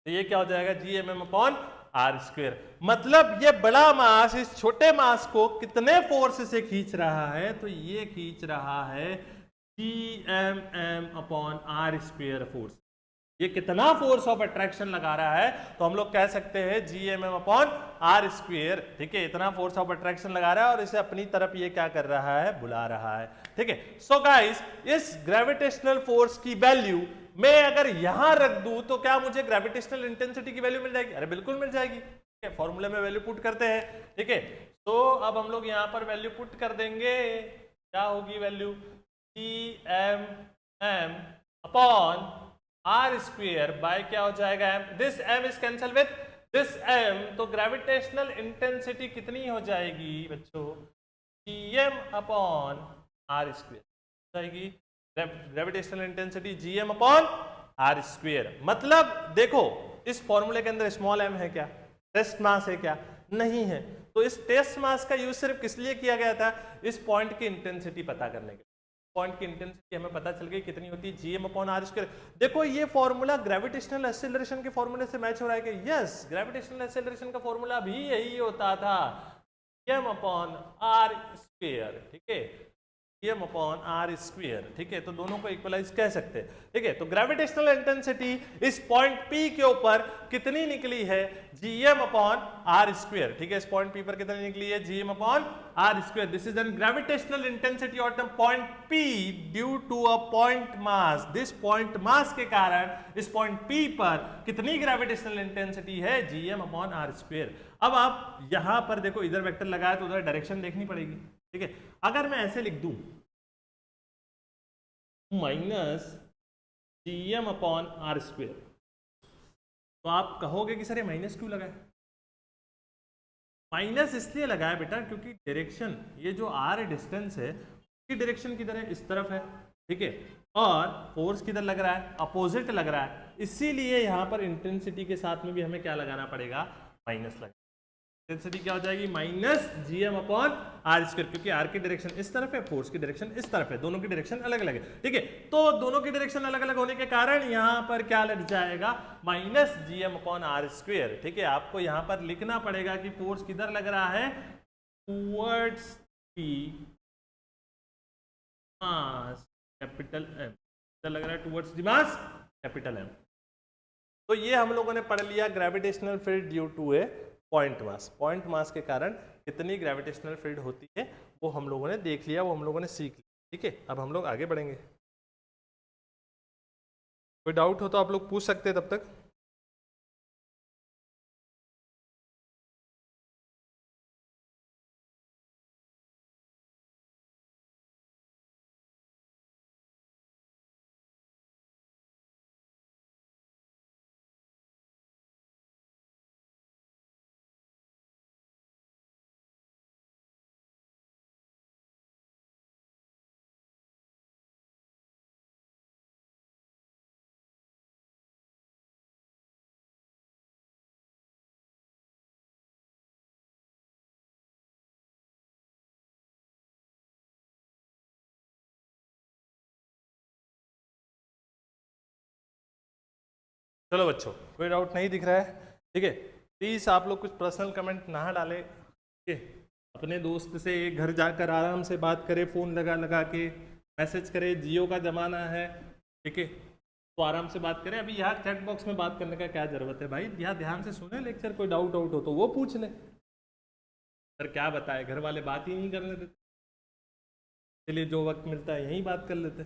Speaker 1: तो ये क्या हो जाएगा, GMM अपॉन आर स्क्वायर। मतलब ये बड़ा मास इस छोटे मास को कितने फोर्स से खींच रहा है, तो ये खींच रहा है GMM upon R square force. ये कितना फोर्स ऑफ अट्रैक्शन लगा रहा है, तो हम लोग कह सकते हैं GMM अपॉन आर स्क्वायर, ठीक है। इतना फोर्स ऑफ अट्रैक्शन लगा रहा है और इसे अपनी तरफ ये क्या कर रहा है, बुला रहा है, ठीक है। सो गाइस इस ग्रेविटेशनल फोर्स की वैल्यू मैं अगर यहां रख दूं तो क्या मुझे ग्रेविटेशनल इंटेंसिटी की वैल्यू मिल जाएगी, अरे बिल्कुल मिल जाएगी, ठीक है। फॉर्मूले में वैल्यू पुट करते हैं, ठीक है। तो अब हम लोग यहां पर वैल्यू पुट कर देंगे, क्या होगी value, GMM upon R square by क्या हो जाएगा m, this m is cancel with this m, तो ग्रेविटेशनल इंटेंसिटी कितनी हो जाएगी बच्चों, Gm अपॉन आर स्क्वायर जाएगी। Gravitational intensity Gm upon R square. मतलब देखो इस फॉर्मूले के अंदर स्मॉल m है क्या, टेस्ट मास है क्या, नहीं है। तो इस टेस्ट मास का यूज सिर्फ किस लिए किया गया था, इस पॉइंट की इंटेंसिटी पता करने के। पॉइंट की इंटेंसिटी हमें पता चल गई कितनी होती है, GM अपॉन आर स्क्वायर। देखो ये फॉर्मूला ग्रेविटेशनल एक्सेलरेशन के फॉर्मूले से मैच हो रहा है कि यस, ग्रेविटेशनल एक्सेलरेशन का फॉर्मूला भी यही होता था, GM अपॉन आर स्क्वायर, ठीक है। m अपॉन आर स्क्वेयर, ठीक है, तो दोनों को इक्वलाइज कह सकते हैं, ठीक है। तो ग्रेविटेशनल इंटेंसिटी इस पॉइंट P के ऊपर कितनी निकली है, gm अपॉन आर स्क्वेयर, ठीक है, इस पॉइंट P पर कितनी निकली है, gm upon R square. This is an gravitational intensity of the point P due to a point mass. This point mass के कारण इस पॉइंट P पर कितनी ग्रेविटेशनल इंटेंसिटी है, gm अपॉन आर स्क्वेयर। अब आप यहां पर देखो, इधर वेक्टर लगाया तो उधर डायरेक्शन देखनी पड़ेगी, ठीक है। अगर मैं ऐसे लिख दूं minus gm upon R square, तो आप कहोगे कि सर ये माइनस क्यों लगाया। माइनस इसलिए लगाया बेटा क्योंकि डायरेक्शन, ये जो आर डिस्टेंस है उसकी डायरेक्शन किधर है, इस तरफ है, ठीक है, और फोर्स किधर लग रहा है, अपोजिट लग रहा है, इसीलिए यहां पर इंटेंसिटी के साथ में भी हमें क्या लगाना पड़ेगा, माइनस लगा। इंटेंसिटी क्या हो जाएगी, minus gm upon R square, क्योंकि आर की डायरेक्शन इस तरफ है, फोर्स की डायरेक्शन इस तरफ है, दोनों की डायरेक्शन अलग अलग है, ठीक है। तो दोनों की डायरेक्शन अलग अलग होने के कारण यहां पर क्या लग जाएगा, minus gm upon R square, ठीक है। आपको यहां पर लिखना पड़ेगा कि फोर्स किधर लग रहा है, towards the mass capital M, किधर लग रहा है, towards the mass capital M। तो ये हम लोगों ने पढ़ लिया gravitational field due to a point mass. Point mass के कारण कितनी ग्रेविटेशनल फील्ड होती है वो हम लोगों ने देख लिया, वो हम लोगों ने सीख लिया, ठीक है। अब हम लोग आगे बढ़ेंगे, कोई डाउट हो तो आप लोग पूछ सकते हैं तब तक। चलो बच्चों, कोई डाउट नहीं दिख रहा है, ठीक है। प्लीज आप लोग कुछ पर्सनल कमेंट ना डालें, ठीक है। अपने दोस्त से घर जाकर आराम से बात करें, फोन लगा लगा के मैसेज करें, जियो का जमाना है, ठीक है, तो आराम से बात करें। अभी यहाँ चैट बॉक्स में बात करने का क्या जरूरत है भाई, यहाँ ध्यान से सुने लेक्चर, कोई डाउट आउट हो तो वो पूछ ले। सर क्या बताए, घर वाले बात ही नहीं करने देते, इसलिए जो वक्त मिलता है यहीं बात कर लेते,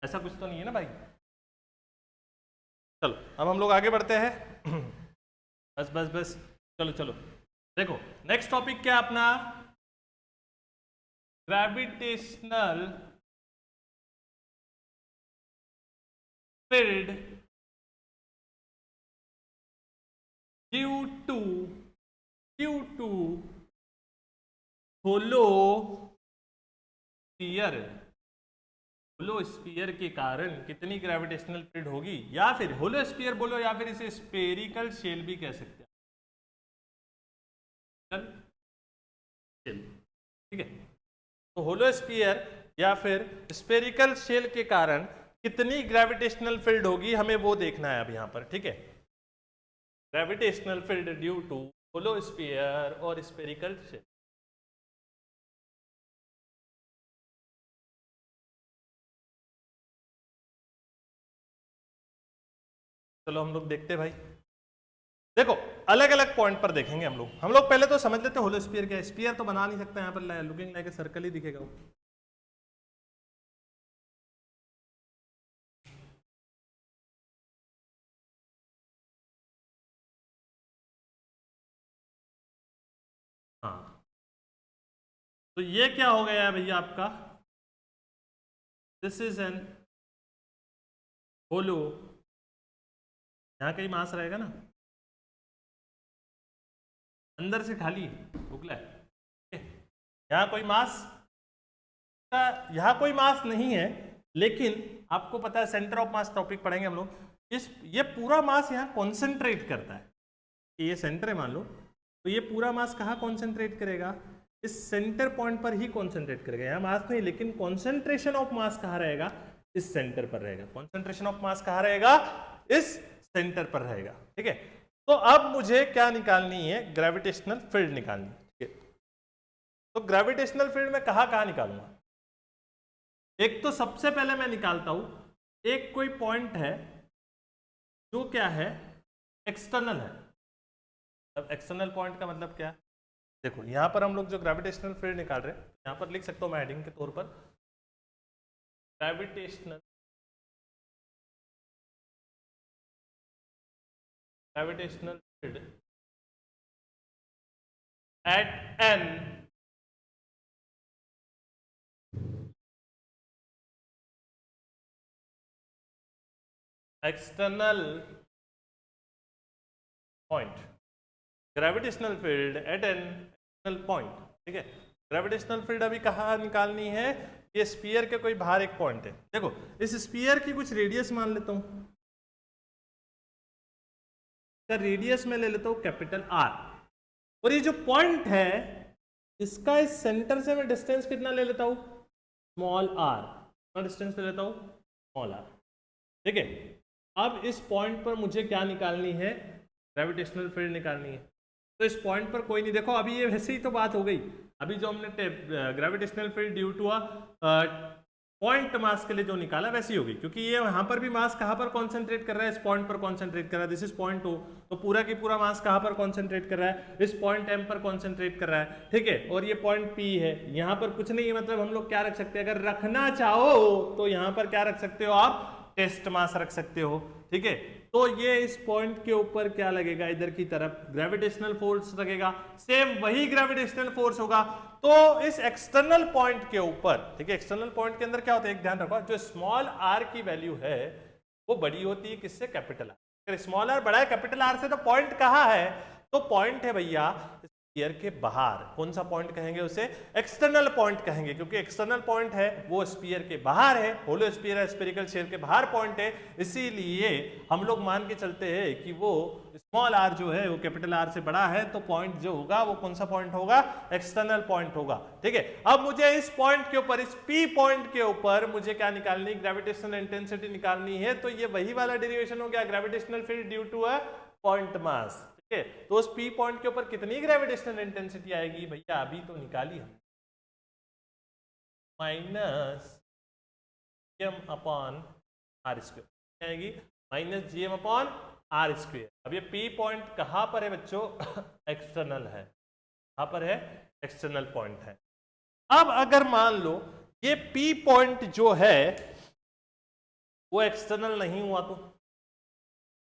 Speaker 1: ऐसा कुछ तो नहीं है ना भाई। चलो अब हम लोग आगे बढ़ते हैं। बस बस बस, चलो चलो, देखो नेक्स्ट टॉपिक क्या अपना, gravitational field due to hollow sphere के कारण कितनी ग्रेविटेशनल फील्ड होगी, या फिर होलो स्फीयर बोलो, या फिर इसे स्फेरिकल शेल भी कह सकते हैं, ठीक है। तो होलो स्फीयर या फिर स्फेरिकल शेल के कारण कितनी ग्रेविटेशनल फील्ड होगी, हमें वो देखना है अब यहां पर, ठीक है। Gravitational field due to hollow sphere और स्फेरिकल शेल। चलो हम लोग देखते हैं भाई, देखो अलग अलग पॉइंट पर देखेंगे हम लोग पहले तो समझ लेते हैं होलो स्फीयर क्या है। स्फीयर तो बना नहीं सकते, यहाँ पर लुकिंग लाइक ए सर्कल ही दिखेगा वो। हाँ, तो ये क्या हो गया भैया आपका, दिस इज एन होलो, यहाँ कहीं मास रहेगा ना, अंदर से खाली बुकला है, यहाँ कोई मास, यहाँ कोई मास नहीं है, लेकिन आपको पता है सेंटर ऑफ मास टॉपिक पढ़ेंगे हम लोग, ये पूरा मास यहाँ कॉन्सेंट्रेट करता है, ये सेंटर है मान लो, तो ये पूरा मास कहाँ कॉन्सेंट्रेट करेगा, इस सेंटर पॉइंट पर ही कॉन्सेंट्रेट करेगा, यहाँ मास नहीं, लेकिन कॉन्सेंट्रेशन ऑफ मास कहाँ रहेगा, इस सेंटर पर रहेगा। कॉन्सेंट्रेशन ऑफ मास कहाँ रहेगा, इस सेंटर पर रहेगा, ठीक है। तो अब मुझे क्या निकालनी है, ग्रेविटेशनल फील्ड निकालनी है, ठीक है। तो ग्रेविटेशनल फील्ड में कहाँ कहाँ निकालूंगा? एक तो सबसे पहले मैं निकालता हूं, एक कोई पॉइंट है जो क्या है, एक्सटर्नल है। अब एक्सटर्नल पॉइंट का मतलब क्या है? देखो यहां पर हम लोग जो ग्रेविटेशनल फील्ड निकाल रहे हैं, यहां पर लिख सकता हूं मैं हेडिंग के तौर पर gravitational field at an external point, gravitational field at an external point. ठीक है, ग्रेविटेशनल फील्ड अभी कहाँ निकालनी है? ये स्फीयर के कोई बाहर एक पॉइंट है। देखो इस स्फीयर की कुछ रेडियस मान लेता हूं, रेडियस में ले लेता हूं कैपिटल आर, और ये जो पॉइंट है इसका इस सेंटर से मैं डिस्टेंस कितना ले लेता हूं? Small are. कितना डिस्टेंस ले लेता हूं? Small R. ठीक है, अब इस पॉइंट पर मुझे क्या निकालनी है? ग्रेविटेशनल फील्ड निकालनी है। तो इस पॉइंट पर कोई नहीं, देखो अभी ये वैसे ही तो बात हो गई, अभी जो हमने gravitational field due two point mass के लिए जो निकाला वैसी होगी, क्योंकि ये यहाँ पर भी मास कहाँ पर कॉन्सेंट्रेट कर रहा है? इस पॉइंट पर कॉन्सेंट्रेट कर रहा है। दिस इज पॉइंट O, तो पूरा की पूरा मास कहाँ पर कॉन्सेंट्रेट कर रहा है? इस पॉइंट M पर कॉन्सेंट्रेट कर रहा है। ठीक है, और ये पॉइंट P है, यहाँ पर कुछ नहीं है, मतलब हम लोग क्या रख सकते हैं? अगर रखना चाहो तो यहाँ पर क्या रख सकते हो आप? टेस्ट मास रख सकते हो। ठीक है, तो ये इस पॉइंट के ऊपर क्या लगेगा? इधर की तरफ ग्रेविटेशनल फोर्स लगेगा, सेम वही ग्रेविटेशनल फोर्स होगा। तो इस एक्सटर्नल पॉइंट के ऊपर, ठीक है, एक्सटर्नल पॉइंट के अंदर क्या होता है? एक ध्यान रखो, जो स्मॉल आर की वैल्यू है वो बड़ी होती है किससे? Capital R. अगर स्मॉल आर बड़ा है कैपिटल आर से, तो पॉइंट कहाँ है? तो पॉइंट है भैया स्फीयर के बाहर। कौन सा पॉइंट कहेंगे उसे? एक्सटर्नल पॉइंट कहेंगे, क्योंकि एक्सटर्नल पॉइंट है वो स्फीयर के बाहर है, होलो स्फीयर है, स्फेरिकल शेल के बाहर पॉइंट है, इसीलिए हम लोग मान के चलते हैं कि वो स्मॉल आर जो है वो कैपिटल आर से बड़ा है, तो पॉइंट जो होगा वो कौन सा पॉइंट होगा? एक्सटर्नल पॉइंट होगा। ठीक है, अब मुझे इस पॉइंट के ऊपर, इस पी पॉइंट के ऊपर मुझे क्या निकालनी? ग्रेविटेशनल इंटेंसिटी निकालनी है। तो ये वही वाला डेरिवेशन हो गया, gravitational field due to a point mass. ठीक है, तो उस पी पॉइंट के ऊपर कितनी ग्रेविटेशनल इंटेंसिटी आएगी भैया? अभी तो निकाली हम, minus GM upon R square आएगी, minus GM upon R square. अब ये पी पॉइंट कहाँ पर है बच्चों? एक्सटर्नल है। कहाँ पर है? एक्सटर्नल पॉइंट है। अब अगर मान लो ये पी पॉइंट जो है वो एक्सटर्नल नहीं हुआ, तो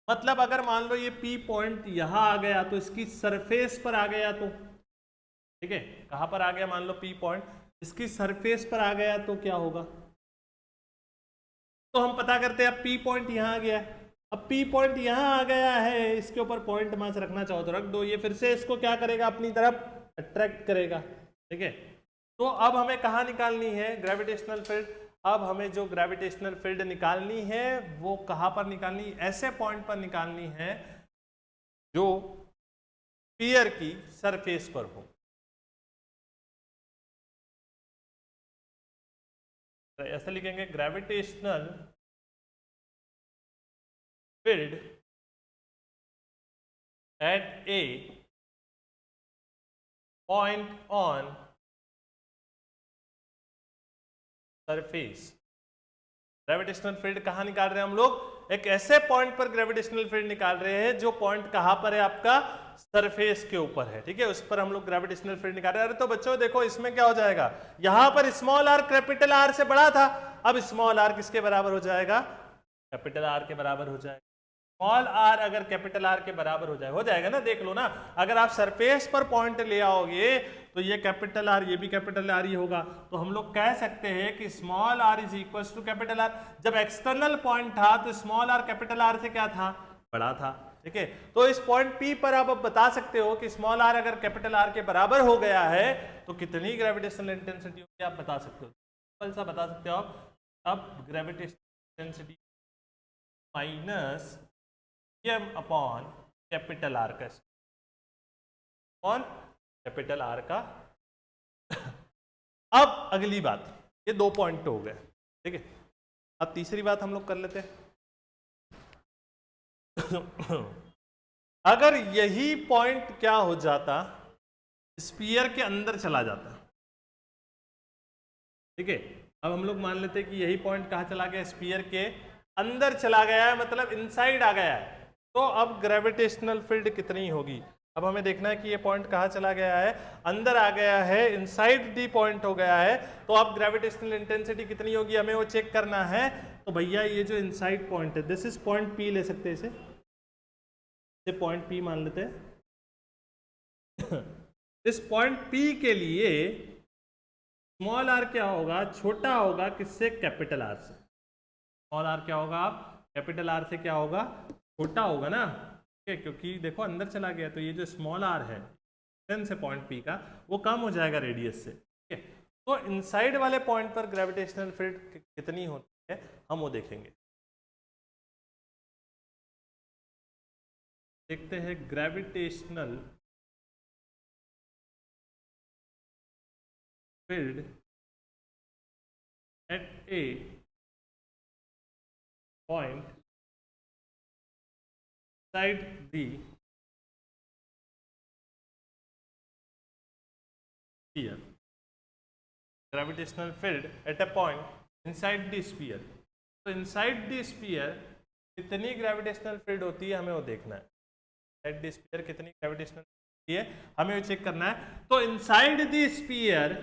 Speaker 1: मतलब अगर मान लो ये पी पॉइंट यहां आ गया तो इसकी सरफेस पर आ गया, तो ठीक है, कहां पर आ गया? मान लो पी पॉइंट इसकी सरफेस पर आ गया तो क्या होगा? तो हम पता करते हैं, अब पी पॉइंट यहां आ गया है, अब पी पॉइंट यहां आ गया है, इसके ऊपर पॉइंट मास रखना चाहो तो रख दो, ये फिर से इसको क्या करेगा? अपनी तरफ अट्रैक्ट करेगा। ठीक है, तो अब हमें कहां निकालनी है? Gravitational field. अब हमें जो ग्रेविटेशनल फील्ड निकालनी है वो कहां पर निकालनी? ऐसे पॉइंट पर निकालनी है जो स्फीयर की सरफेस पर हो। तो ऐसे लिखेंगे, gravitational field at A point on surface. Gravitational field कहां निकाल रहे हैं हम लोग? एक ऐसे पॉइंट पर ग्रेविटेशनल फील्ड निकाल रहे हैं जो पॉइंट कहां पर है? आपका सरफेस के ऊपर है। ठीक है, उस पर हम लोग ग्रेविटेशनल फील्ड निकाल रहे हैं। अरे तो बच्चों देखो इसमें क्या हो जाएगा, यहां पर स्मॉल आर कैपिटल आर से बड़ा था, अब स्मॉल आर किसके बराबर हो जाएगा? कैपिटल आर के बराबर हो जाएगा। स्मॉल आर अगर कैपिटल आर के बराबर हो जाएगा ना, देख लो ना, अगर आप सरफेस पर पॉइंट ले आओगे तो ये कैपिटल आर, ये भी कैपिटल आर ही होगा, तो हम लोग कह सकते हैं कि small R is equal to capital R. जब एक्सटर्नल पॉइंट था तो स्मॉल आर कैपिटल आर से क्या था? बड़ा था। ठीक है, तो इस पॉइंट P पर आप बता सकते हो कि स्मॉल आर अगर कैपिटल आर के बराबर हो गया है तो कितनी ग्रेविटेशनल इंटेंसिटी होगी, आप बता सकते हो। सिंपल सा बता सकते हो आप। अब gravitational intensity minus M upon capital R का, अपॉन कैपिटल आर का। अब अगली बात, ये दो पॉइंट हो गए। ठीक है, अब तीसरी बात हम लोग कर लेते हैं। अगर यही पॉइंट क्या हो जाता? स्फीयर के अंदर चला जाता, ठीक है। अब हम लोग मान लेते हैं कि यही पॉइंट कहाँ चला गया, स्फीयर के अंदर चला गया है, मतलब इनसाइड आ गया है। तो अब ग्रेविटेशनल फील्ड कितनी होगी, अब हमें देखना है कि ये पॉइंट कहाँ चला गया है, अंदर आ गया है, इनसाइड दी पॉइंट हो गया है। तो अब ग्रेविटेशनल इंटेंसिटी कितनी होगी हमें वो चेक करना है। तो भैया ये जो इनसाइड पॉइंट है, दिस इज पॉइंट पी, ले सकते हैं इसे पॉइंट पी मान लेते हैं। इस पॉइंट पी के लिए स्मॉल आर क्या होगा, छोटा होगा किससे, कैपिटल आर से। स्मॉल आर क्या होगा, कैपिटल आर से क्या होगा, छोटा होगा ना, ठीक है, क्योंकि देखो अंदर चला गया, तो ये जो स्मॉल आर है डिस्टेंस है पॉइंट पी का, वो कम हो जाएगा रेडियस से, ठीक है। तो इनसाइड वाले पॉइंट पर ग्रेविटेशनल फील्ड कितनी होती है हम वो देखेंगे। देखते हैं gravitational field at A point inside the sphere, gravitational field at a point inside the sphere। तो inside the sphere कितनी ग्रेविटेशनल फील्ड होती है हमें वो देखना है। inside the sphere कितनी ग्रेविटेशनल होती है हमें वो चेक करना है। तो inside the sphere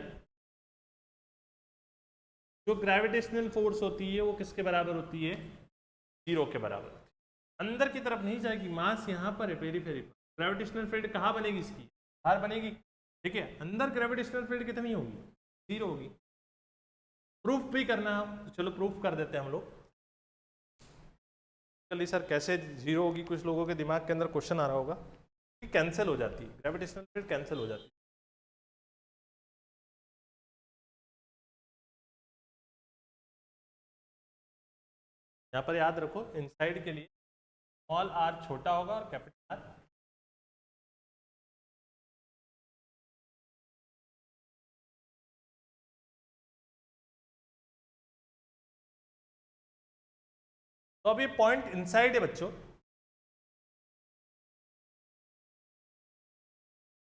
Speaker 1: जो ग्रेविटेशनल फोर्स होती है वो किसके बराबर होती है, 0 के बराबर। अंदर की तरफ नहीं जाएगी, मास यहाँ पर है पेरीफेरी पर। ग्रेविटेशनल फील्ड कहाँ बनेगी, इसकी बाहर बनेगी, ठीक है। अंदर ग्रेविटेशनल फील्ड कितनी होगी, 0 होगी। प्रूफ भी करना है, तो चलो प्रूफ कर देते हैं हम लोग। चलिए सर कैसे 0 होगी, कुछ लोगों के दिमाग के अंदर क्वेश्चन आ रहा होगा कि कैंसिल हो जाती है, ग्रेविटेशनल फील्ड कैंसिल हो जाती है। यहाँ पर याद रखो इनसाइड के लिए स्मॉल आर छोटा होगा और कैपिटल आर, तो अब ये पॉइंट इनसाइड है बच्चों।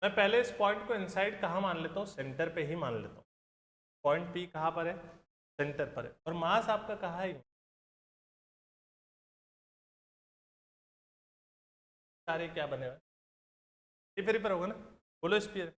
Speaker 1: मैं पहले इस पॉइंट को इनसाइड कहाँ मान लेता हूँ, सेंटर पे ही मान लेता हूँ। पॉइंट पी कहाँ पर है, सेंटर पर है, और मास आपका कहाँ है, सारे क्या बने हुए, पेरीफेरी पर होगा ना, बोलो स्फीयर।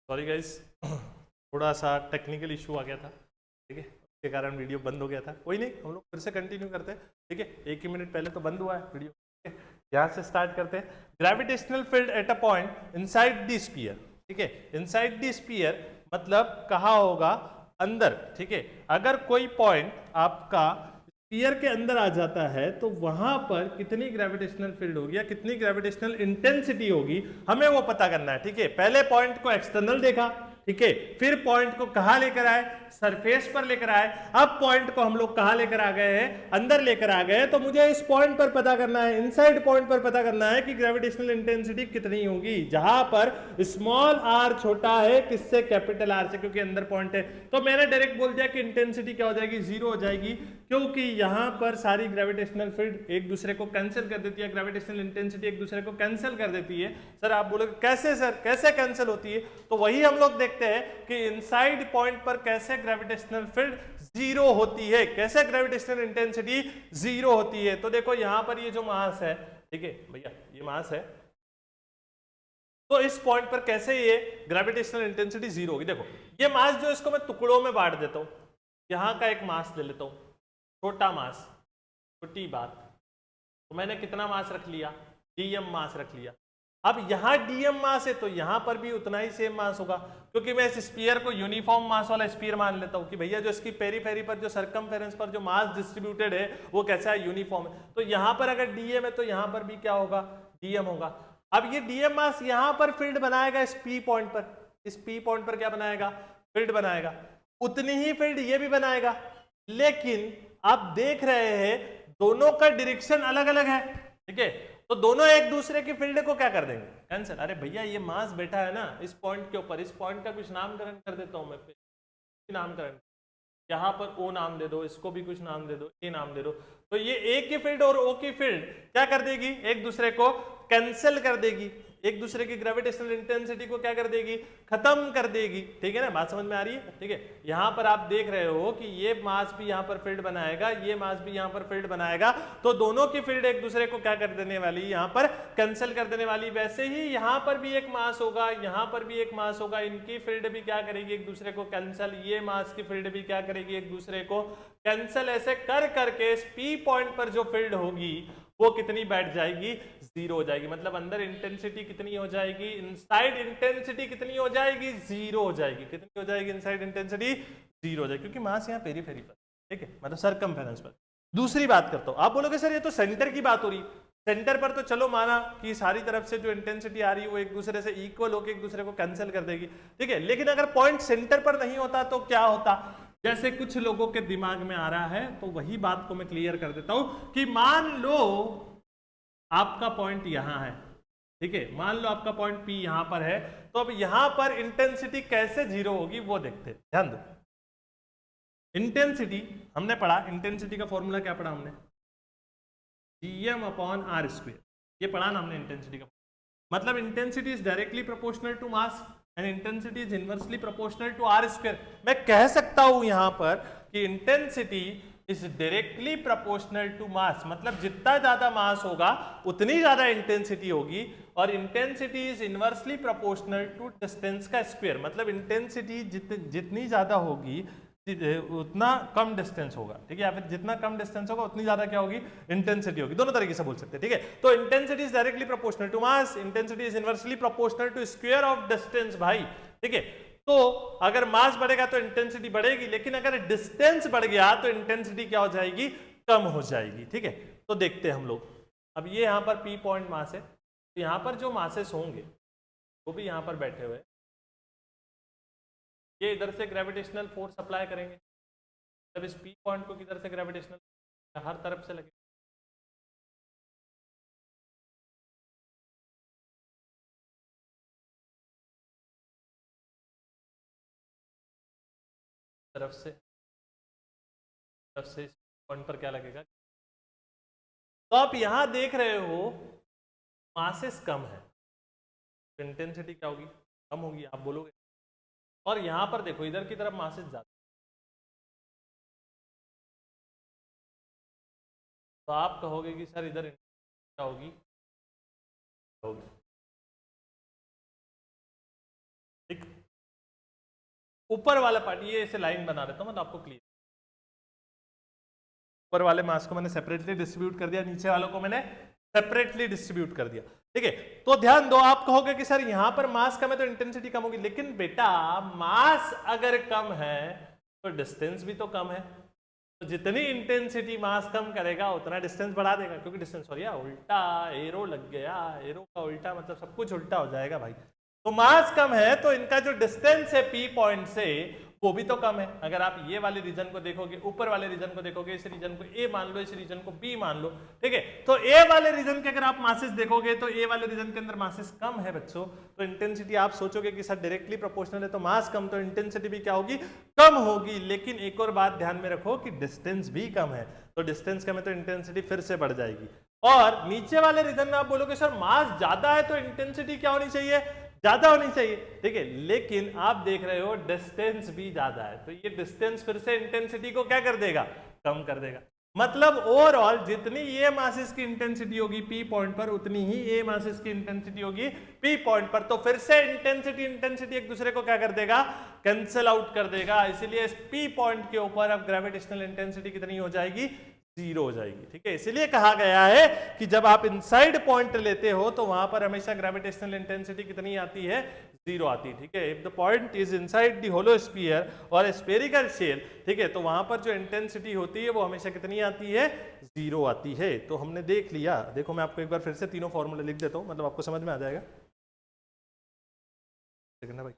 Speaker 1: सॉरी गाइस, थोड़ा सा टेक्निकल इशू आ गया था, ठीक है, उसके कारण वीडियो बंद हो गया था। कोई नहीं, हम लोग फिर से कंटिन्यू करते हैं, ठीक है। 1 ही मिनट पहले तो बंद हुआ है वीडियो, ठीक है। यहाँ से स्टार्ट करते हैं। Gravitational field at a point inside the sphere, ठीक है। इनसाइड द स्फीयर मतलब कहाँ होगा, अंदर, ठीक है। अगर कोई पॉइंट आपका स्फीयर के अंदर आ जाता है तो वहां पर कितनी ग्रेविटेशनल फील्ड होगी या कितनी ग्रेविटेशनल इंटेंसिटी होगी हमें वो पता करना है, ठीक है। पहले पॉइंट को एक्सटर्नल देखा, ठीक है, फिर पॉइंट को कहां लेकर आए, सरफेस पर लेकर आए। अब पॉइंट को हम लोग कहां लेकर आ गए हैं, अंदर लेकर आ गए। तो मुझे इस पॉइंट पर पता करना है, इनसाइड पॉइंट पर पता करना है कि ग्रेविटेशनल इंटेंसिटी कितनी होगी, जहां पर स्मॉल आर छोटा है किससे, कैपिटल आर से, क्योंकि अंदर पॉइंट है। तो मैंने डायरेक्ट बोल दिया कि इंटेंसिटी क्या हो जाएगी, 0 हो जाएगी, क्योंकि यहां पर सारी ग्रेविटेशनल फील्ड एक दूसरे को कैंसिल कर देती है, ग्रेविटेशनल इंटेंसिटी एक दूसरे को कैंसिल कर देती है। सर आप बोलोगे कैसे सर, कैसे कैंसिल होती है, तो वही हम लोग देखते हैं कि इनसाइड पॉइंट पर कैसे ग्रेविटेशनल फील्ड 0 होती है, कैसे ग्रेविटेशनल इंटेंसिटी 0 होती है। तो देखो यहां पर ये जो मास है, ठीक है भैया, ये मास है, तो इस पॉइंट पर कैसे ये ग्रेविटेशनल इंटेंसिटी जीरो होगी। देखो ये मास जो इसको मैं टुकड़ों में बांट देता हूं, यहां का एक मास ले लेता हूं, छोटा मास, छोटी बात, तो मैंने कितना मास रख लिया, dm मास रख लिया। अब यहां dm मास है तो यहां पर भी उतना ही सेम मास होगा, क्योंकि मैं इस स्फीयर को यूनिफॉर्म मास वाला स्फीयर मान लेता हूं कि भैया जो इसकी पेरीफेरी पर जो सरकमफेरेंस पर जो मास डिस्ट्रीब्यूटेड है वो कैसा है, यूनिफॉर्म है। तो यहां पर अगर dm है तो यहां पर भी क्या होगा, dm होगा। अब ये dm मास यहां पर फील्ड बनाएगा इस p पॉइंट पर, इस p पॉइंट पर क्या बनाएगा, फील्ड बनाएगा, उतनी ही फील्ड ये भी बनाएगा। लेकिन आप देख रहे हैं दोनों का डायरेक्शन अलग अलग है, ठीक है, तो दोनों एक दूसरे की फील्ड को क्या कर देंगे, कैंसिल। अरे भैया ये मास बैठा है ना इस पॉइंट के ऊपर, इस पॉइंट का कुछ नामकरण कर देता हूं मैं, नामकरण, यहाँ पर O नाम दे दो, इसको भी कुछ नाम दे दो, A नाम दे दो, तो ये A की फील्ड और O की फील्ड क्या कर देगी, एक दूसरे को कैंसिल कर देगी, एक दूसरे की ग्रेविटेशनल इंटेंसिटी को क्या कर देगी, खत्म कर देगी। ठीक है ना, बात समझ में आ रही है। ठीक है, यहां पर आप देख रहे हो कि ये मास भी यहां पर फील्ड बनाएगा, ये मास भी यहां पर फील्ड बनाएगा, तो दोनों की फील्ड एक दूसरे को क्या कर देने वाली, यहां पर कैंसिल कर देने वाली। वैसे ही यहां पर भी एक मास होगा, यहां पर भी एक मास होगा, इनकी फील्ड भी क्या करेगी, एक दूसरे को कैंसिल, ये मास की फील्ड भी क्या करेगी, एक दूसरे को कैंसिल। ऐसे कर करके इस P पॉइंट पर जो फील्ड होगी वो कितनी बैठ जाएगी, जीरो हो जाएगी। मतलब अंदर इंटेंसिटी कितनी हो जाएगी, इनसाइड इंटेंसिटी कितनी हो जाएगी, जीरो हो जाएगी। कितनी हो जाएगी इनसाइड इंटेंसिटी, जीरो हो जाएगी, क्योंकि मास यहाँ पेरीफेरी पर, ठीक है, मतलब सरकमफेरेंस पर। दूसरी बात करता हूं, आप बोलोगे सर ये तो सेंटर की बात हो रही, सेंटर पर तो चलो माना कि सारी तरफ से जो इंटेंसिटी आ रही है वो एक दूसरे से इक्वल होकर एक दूसरे को कैंसिल कर देगी, ठीक है। लेकिन अगर पॉइंट सेंटर पर नहीं होता तो क्या होता, जैसे कुछ लोगों के दिमाग में आ रहा है, तो वही बात को मैं क्लियर कर देता हूं कि मान लो आपका पॉइंट यहां है, ठीक है, मान लो आपका पॉइंट P यहां पर है, तो अब यहां पर इंटेंसिटी कैसे जीरो होगी वो देखते हैं, ध्यान दो। इंटेंसिटी हमने पढ़ा, इंटेंसिटी का फॉर्मूला क्या पढ़ा हमने, Gm/r², ये पढ़ा ना हमने इंटेंसिटी का, मतलब intensity is directly proportional to mass and intensity is inversely proportional to r²। मैं कह सकता हूं यहां पर कि intensity is directly proportional to mass, मतलब जितना ज्यादा मास होगा उतनी ज्यादा इंटेंसिटी होगी, और intensity is inversely proportional to distance का स्क्वायर, मतलब इंटेंसिटी जितनी ज्यादा होगी उतना कम डिस्टेंस होगा, ठीक है, या फिर जितना कम डिस्टेंस होगा उतनी ज्यादा क्या होगी, इंटेंसिटी होगी। दोनों तरीके से बोल सकते हैं, ठीक है। तो intensity is directly proportional to mass, intensity is inversely proportional to square of distance भाई, ठीक है। तो अगर मास बढ़ेगा तो इंटेंसिटी बढ़ेगी, लेकिन अगर डिस्टेंस बढ़ गया तो इंटेंसिटी क्या हो जाएगी, कम हो जाएगी, ठीक है। तो देखते हैं हम लोग, अब ये यहाँ पर P पॉइंट मास है, तो यहाँ पर जो मासेस होंगे वो भी यहाँ पर बैठे हुए, ये इधर से ग्रेविटेशनल फोर्स अप्लाई करेंगे, तब इस P पॉइंट को किधर से ग्रेविटेशनल, हर तरफ से लगे, तरफ से इस पॉइंट पर क्या लगेगा। तो आप यहां देख रहे हो मासेस कम है, तो इंटेंसिटी क्या होगी, कम होगी, आप बोलोगे। और यहां पर देखो इधर की तरफ मासेस ज्यादा, तो आप कहोगे कि सर इधर क्या होगी, ठीक। ऊपर वाला पार्ट, ये ऐसे लाइन बना देता हूं मैं तो आपको क्लियर, ऊपर वाले मास को मैंने सेपरेटली डिस्ट्रीब्यूट कर दिया, नीचे वालों को मैंने सेपरेटली डिस्ट्रीब्यूट कर दिया, ठीक है। तो ध्यान दो, आप कहोगे कि सर यहां पर मास कम है तो इंटेंसिटी कम होगी, लेकिन बेटा मास अगर कम है तो डिस्टेंस भी तो कम है, तो जितनी इंटेंसिटी मास कम करेगा उतना डिस्टेंस बढ़ा देगा, क्योंकि डिस्टेंस सॉरी उल्टा एरो लग गया, एरो का उल्टा मतलब सब कुछ उल्टा हो जाएगा भाई। तो मास कम है तो इनका जो डिस्टेंस है P पॉइंट से वो भी तो कम है। अगर आप ये वाले रीजन को देखोगे, ऊपर वाले रीजन को देखोगे, इस रीजन को A मान लो, इस रीजन को B मान लो, ठीक है, तो A वाले रीजन के अगर आप मासेस देखोगे तो A वाले रीजन के अंदर मासेस कम है बच्चों, तो इंटेंसिटी आप सोचोगे कि सर डायरेक्टली प्रोपोर्शनल है तो मास कम, तो इंटेंसिटी भी क्या होगी, कम होगी। लेकिन एक और बात ध्यान में रखो कि डिस्टेंस भी कम है, तो डिस्टेंस कम है तो इंटेंसिटी फिर से बढ़ जाएगी। और नीचे वाले रीजन में आप बोलोगे सर मास ज्यादा है तो इंटेंसिटी क्या होनी चाहिए, ज्यादा होनी चाहिए, ठीक है, लेकिन आप देख रहे हो डिस्टेंस भी ज्यादा है, तो ये डिस्टेंस फिर से इंटेंसिटी को क्या कर देगा, कम कर देगा। मतलब ओवरऑल जितनी ये मासेस की इंटेंसिटी होगी पी पॉइंट पर, उतनी ही ए मासेस की इंटेंसिटी होगी पी पॉइंट पर। तो फिर से इंटेंसिटी एक दूसरे को क्या कर देगा, कैंसिल आउट कर देगा। इसीलिए इस पी पॉइंट के ऊपर अब ग्रेविटेशनल इंटेंसिटी कितनी हो जाएगी, 0 हो जाएगी। ठीक है, इसीलिए कहा गया है कि जब आप इनसाइड पॉइंट लेते हो तो वहां पर हमेशा ग्रेविटेशनल इंटेंसिटी कितनी आती है, 0 आती है। ठीक है, if the point is inside the hollow sphere और स्फेरिकल शेल, ठीक है, तो वहां पर जो इंटेंसिटी होती है वो हमेशा कितनी आती है, 0 आती है। तो हमने देख लिया। देखो मैं आपको एक बार फिर से तीनों फॉर्मूले लिख देता हूं, मतलब आपको समझ में आ जाएगा। देखना भाई,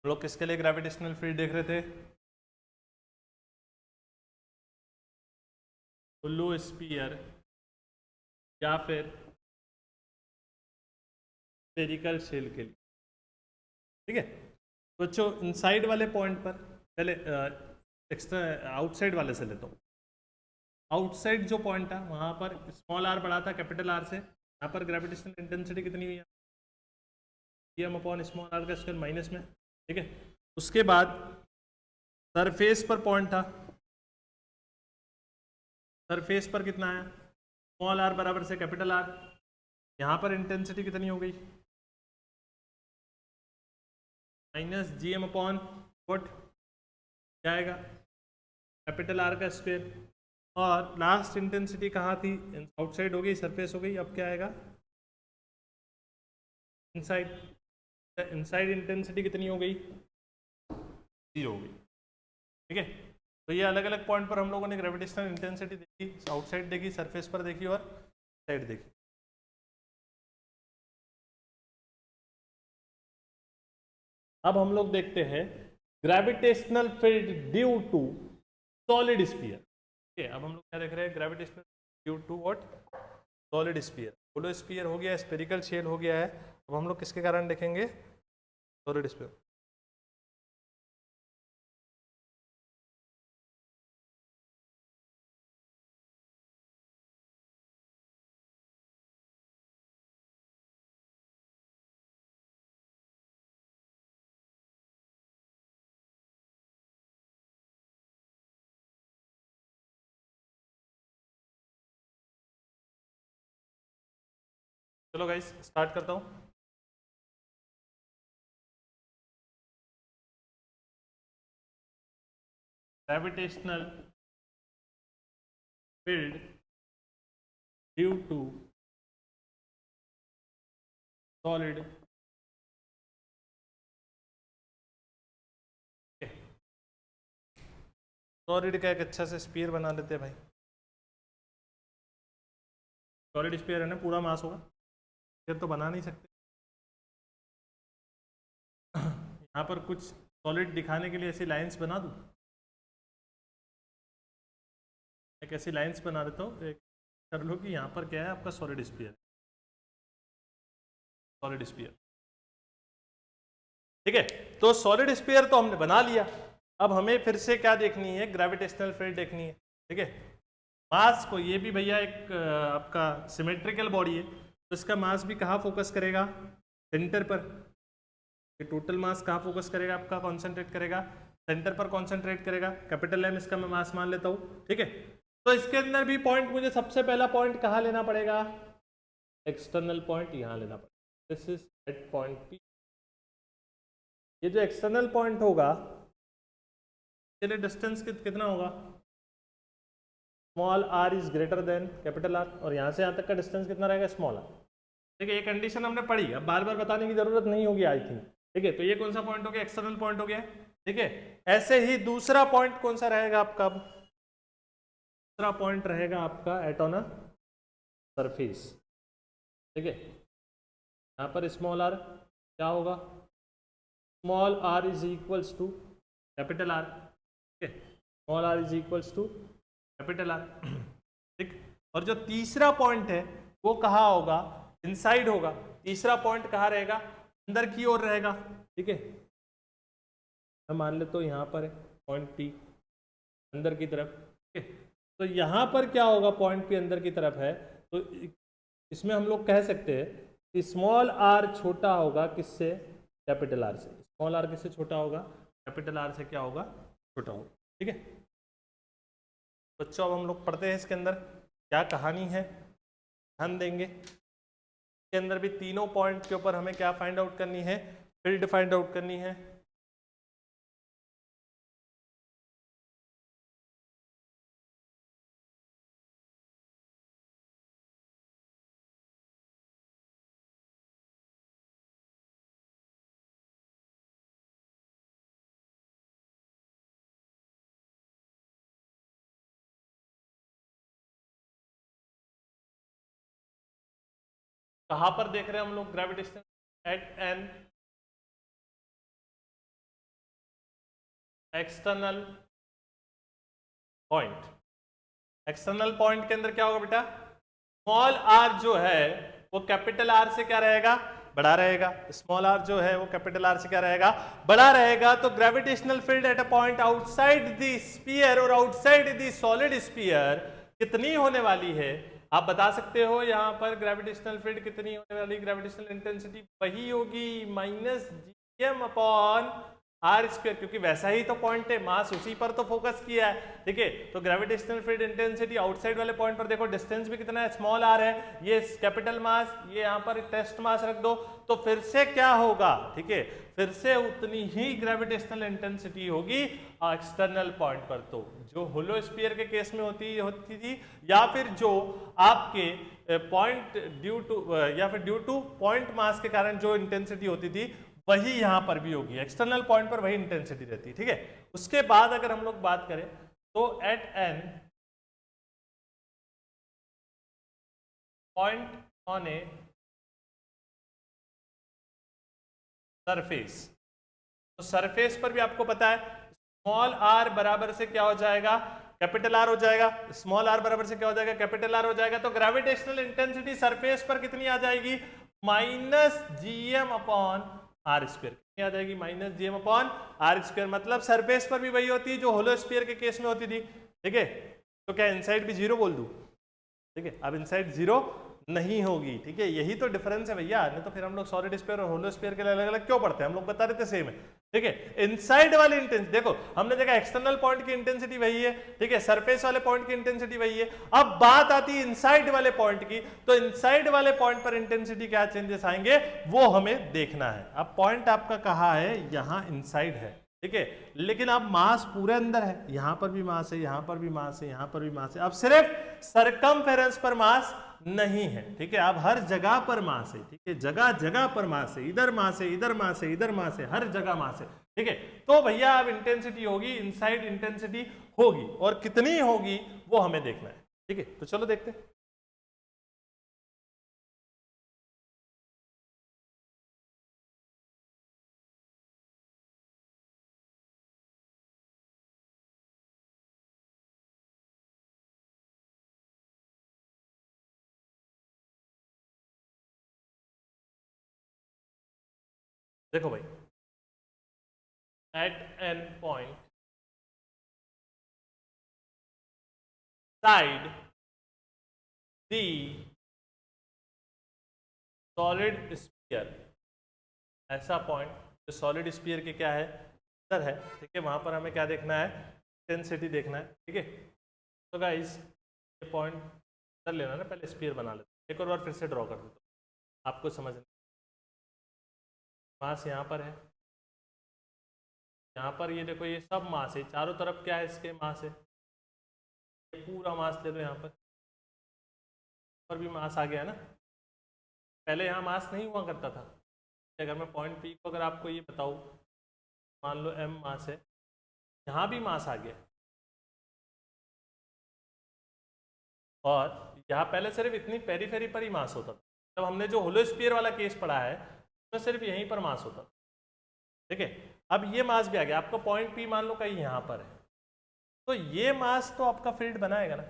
Speaker 1: हम लोग किसके लिए ग्रेविटेशनल फील्ड देख रहे थे, होलो स्फीयर या फिर स्फेरिकल शेल के लिए। ठीक है, बच्चों इनसाइड वाले पॉइंट पर पहले एक्स्ट्रा आउटसाइड वाले से लेता हूँ। आउटसाइड जो पॉइंट है वहां पर स्मॉल आर बढ़ा था कैपिटल आर से, यहाँ पर ग्रेविटेशनल इंटेंसिटी कितनी हुई है, एम अपॉन स्मॉल आर का स्क्वायर माइनस में। ठीक है, उसके बाद सरफेस पर पॉइंट था, सरफेस पर कितना है, स्मॉल आर बराबर से कैपिटल आर। यहाँ पर इंटेंसिटी कितनी हो गई, minus G M upon what क्या आएगा, कैपिटल आर का स्क्वायर। और लास्ट इंटेंसिटी कहाँ थी, आउटसाइड हो गई, सरफेस हो गई। अब क्या आएगा, इनसाइड। इनसाइड इंटेंसिटी कितनी हो गई, 0 हो गई। ठीक है, तो ये अलग अलग पॉइंट पर हम लोगों ने ग्रेविटेशनल इंटेंसिटी देखी, आउटसाइड देखी, सरफेस पर देखी और साइड देखी। अब हम लोग देखते हैं gravitational field due to solid sphere. ठीक है, अब हम लोग क्या देख रहे हैं, gravitational due to what, solid sphere. Hollow sphere हो गया, स्फेरिकल शेल हो गया है। अब हम लोग किसके कारण देखेंगे, सॉलिड स्फीयर। चलो गाइस स्टार्ट करता हूँ। Gravitational field due to solid solid का एक अच्छा से स्फीयर बना लेते हैं भाई। सॉलिड स्फीयर है ना, पूरा मास होगा, फिर तो बना नहीं सकते। यहाँ पर कुछ सॉलिड दिखाने के लिए ऐसी लाइंस बना दूँ, एक ऐसी लाइंस बना देता हूँ, एक कर लो कि यहाँ पर क्या है आपका सॉलिड स्फीयर, सॉलिड स्फीयर। ठीक है, तो सॉलिड स्फीयर तो हमने बना लिया। अब हमें फिर से क्या देखनी है, ग्रेविटेशनल फील्ड देखनी है। ठीक है, मास को, ये भी भैया एक आपका सिमेट्रिकल बॉडी है, तो इसका मास भी कहाँ फोकस करेगा, सेंटर पर। ये टोटल मास कहाँ फोकस करेगा आपका, कॉन्सेंट्रेट करेगा, सेंटर पर कॉन्सेंट्रेट करेगा। कैपिटल एम इसका मैं मास मान लेता हूँ। ठीक है, तो इसके अंदर भी पॉइंट, मुझे सबसे पहला पॉइंट कहाँ लेना पड़ेगा, एक्सटर्नल पॉइंट यहाँ लेना पड़ेगा। This is at point P. ये जो एक्सटर्नल पॉइंट होगा, चलिए डिस्टेंस कितना होगा, small R is greater than capital R, और यहाँ से यहाँ तक का डिस्टेंस कितना रहेगा, स्मॉल आर। ठीक है, ये कंडीशन हमने पढ़ी, अब बार बार बताने की जरूरत नहीं होगी आई थिंक। ठीक है, तो ये कौन सा पॉइंट हो गया, एक्सटर्नल पॉइंट हो गया। ठीक है, ऐसे ही दूसरा पॉइंट कौन सा रहेगा आपका, दूसरा पॉइंट रहेगा आपका एट ऑन अ सरफेस। ठीक है, यहाँ पर स्मॉल आर क्या होगा, small R is equals to capital R. ठीक है, small R is equals to capital R. ठीक, और जो तीसरा पॉइंट है वो कहाँ होगा, इनसाइड होगा। तीसरा पॉइंट कहाँ रहेगा, अंदर की ओर रहेगा। ठीक है, मैं मान लेता हूँ यहाँ पर है पॉइंट पी अंदर की तरफ। ठीक है, तो यहाँ पर क्या होगा, पॉइंट पी अंदर की तरफ है, तो इसमें हम लोग कह सकते हैं कि स्मॉल आर छोटा होगा किससे, कैपिटल आर से। स्मॉल आर किससे छोटा होगा, कैपिटल आर से क्या होगा, छोटा होगा। ठीक है बच्चों, अब हम लोग पढ़ते हैं इसके अंदर क्या कहानी है, ध्यान देंगे। इसके अंदर भी तीनों पॉइंट के ऊपर हमें क्या फाइंड आउट करनी है, फील्ड फाइंड आउट करनी है। कहां पर देख रहे हैं हम लोग gravitation, at an external point. External point के अंदर क्या होगा बेटा, स्मॉल आर जो है वो कैपिटल आर से क्या रहेगा, बड़ा रहेगा। स्मॉल आर जो है वो कैपिटल आर से क्या रहेगा, बड़ा रहेगा। तो gravitational field at a point outside the sphere और आउटसाइड द सॉलिड स्फीयर कितनी होने वाली है, आप बता सकते हो। यहां पर ग्रेविटेशनल फील्ड कितनी होने वाली, ग्रेविटेशनल इंटेंसिटी वही होगी minus GM upon R square, क्योंकि वैसा ही तो पॉइंट है, मास उसी पर तो फोकस किया है। ठीक है, तो ग्रेविटेशनल फील्ड इंटेंसिटी आउटसाइड वाले पॉइंट पर देखो, डिस्टेंस भी कितना है, स्मॉल आर है, ये कैपिटल मास, ये यहाँ पर टेस्ट मास रख दो, तो फिर से क्या होगा, ठीक है, फिर से उतनी ही ग्रेविटेशनल इंटेंसिटी होगी एक्सटर्नल पॉइंट पर। तो जो होलो स्फीयर के केस में होती थी, या फिर जो आपके पॉइंट ड्यू टू या फिर ड्यू टू पॉइंट मास के कारण जो इंटेंसिटी होती थी, वही यहां पर भी होगी। एक्सटर्नल पॉइंट पर वही इंटेंसिटी रहती है। ठीक है, उसके बाद अगर हम लोग बात करें तो at an point on a surface, तो सरफेस पर भी आपको पता है स्मॉल आर बराबर से क्या हो जाएगा, कैपिटल आर हो जाएगा। स्मॉल आर बराबर से क्या हो जाएगा, कैपिटल आर हो जाएगा। तो ग्रेविटेशनल इंटेंसिटी सरफेस पर कितनी आ जाएगी, minus GM upon R square. कितनी आ जाएगी, minus GM upon R square. मतलब सरफेस पर भी वही होती है जो होलो स्फीयर के केस में होती थी। ठीक है, तो क्या इनसाइड भी जीरो बोल दूं, ठीक है, अब इनसाइड जीरो नहीं होगी। ठीक है, यही तो डिफरेंस है भैया, नहीं तो फिर हम लोग सॉलिड स्फीयर और होलो स्फीयर के लिए अलग अलग क्यों पढ़ते हैं, हम लोग बता रहे थे सेम है। ठीक है, इनसाइड वाली इंटेंसिटी देखो, हमने देखा एक्सटर्नल पॉइंट की इंटेंसिटी वही है, ठीक है, सरफेस वाले पॉइंट की इंटेंसिटी वही है। अब बात आती है इनसाइड वाले पॉइंट की, तो इनसाइड वाले पॉइंट पर इंटेंसिटी क्या चेंजेस आएंगे वो हमें देखना है। अब पॉइंट आपका कहाँ है, यहां इनसाइड है, ठीक है, लेकिन अब मास पूरे अंदर है, यहां पर भी मास है, यहां पर भी मास है, यहां पर भी मास है। अब सिर्फ सरकमफेरेंस पर मास नहीं है। ठीक है, अब हर जगह पर मास है। ठीक है, जगह जगह पर मास है, इधर मास है, इधर मास है, इधर मास है, हर जगह मास है। ठीक है, तो भैया अब इंटेंसिटी होगी, इनसाइड इंटेंसिटी होगी, और कितनी होगी वो हमें देखना है। ठीक है, तो चलो देखते हैं। देखो भाई, at an point side the solid sphere, ऐसा पॉइंट जो सॉलिड स्फीयर के क्या है, अंदर है। ठीक है, वहां पर हमें क्या देखना है, इंटेंसिटी देखना है। ठीक है, तो गाइस ये पॉइंट कर लेना ना, पहले स्फीयर बना लेते, एक और बार फिर से ड्रॉ कर देता हूं आपको समझना। मास यहाँ पर है, यहाँ पर ये देखो, ये सब मास है, चारों तरफ क्या है इसके मास है, ये पूरा मास ले लो, यहाँ पर भी मास आ गया ना। पहले यहाँ मास नहीं हुआ करता था। अगर मैं पॉइंट पी को अगर आपको ये बताऊँ, मान लो m मास है, यहाँ भी मास आ गया, और यहाँ पहले सिर्फ इतनी पेरीफेरी पर ही मास होता था। तब हमने जो होलो स्फीयर वाला केस पढ़ा है उसमें सिर्फ यहीं पर मास होता था। ठीक है, अब ये मास भी आ गया, आपका पॉइंट पी मान लो कहीं यहाँ पर है, तो ये मास तो आपका फील्ड बनाएगा ना।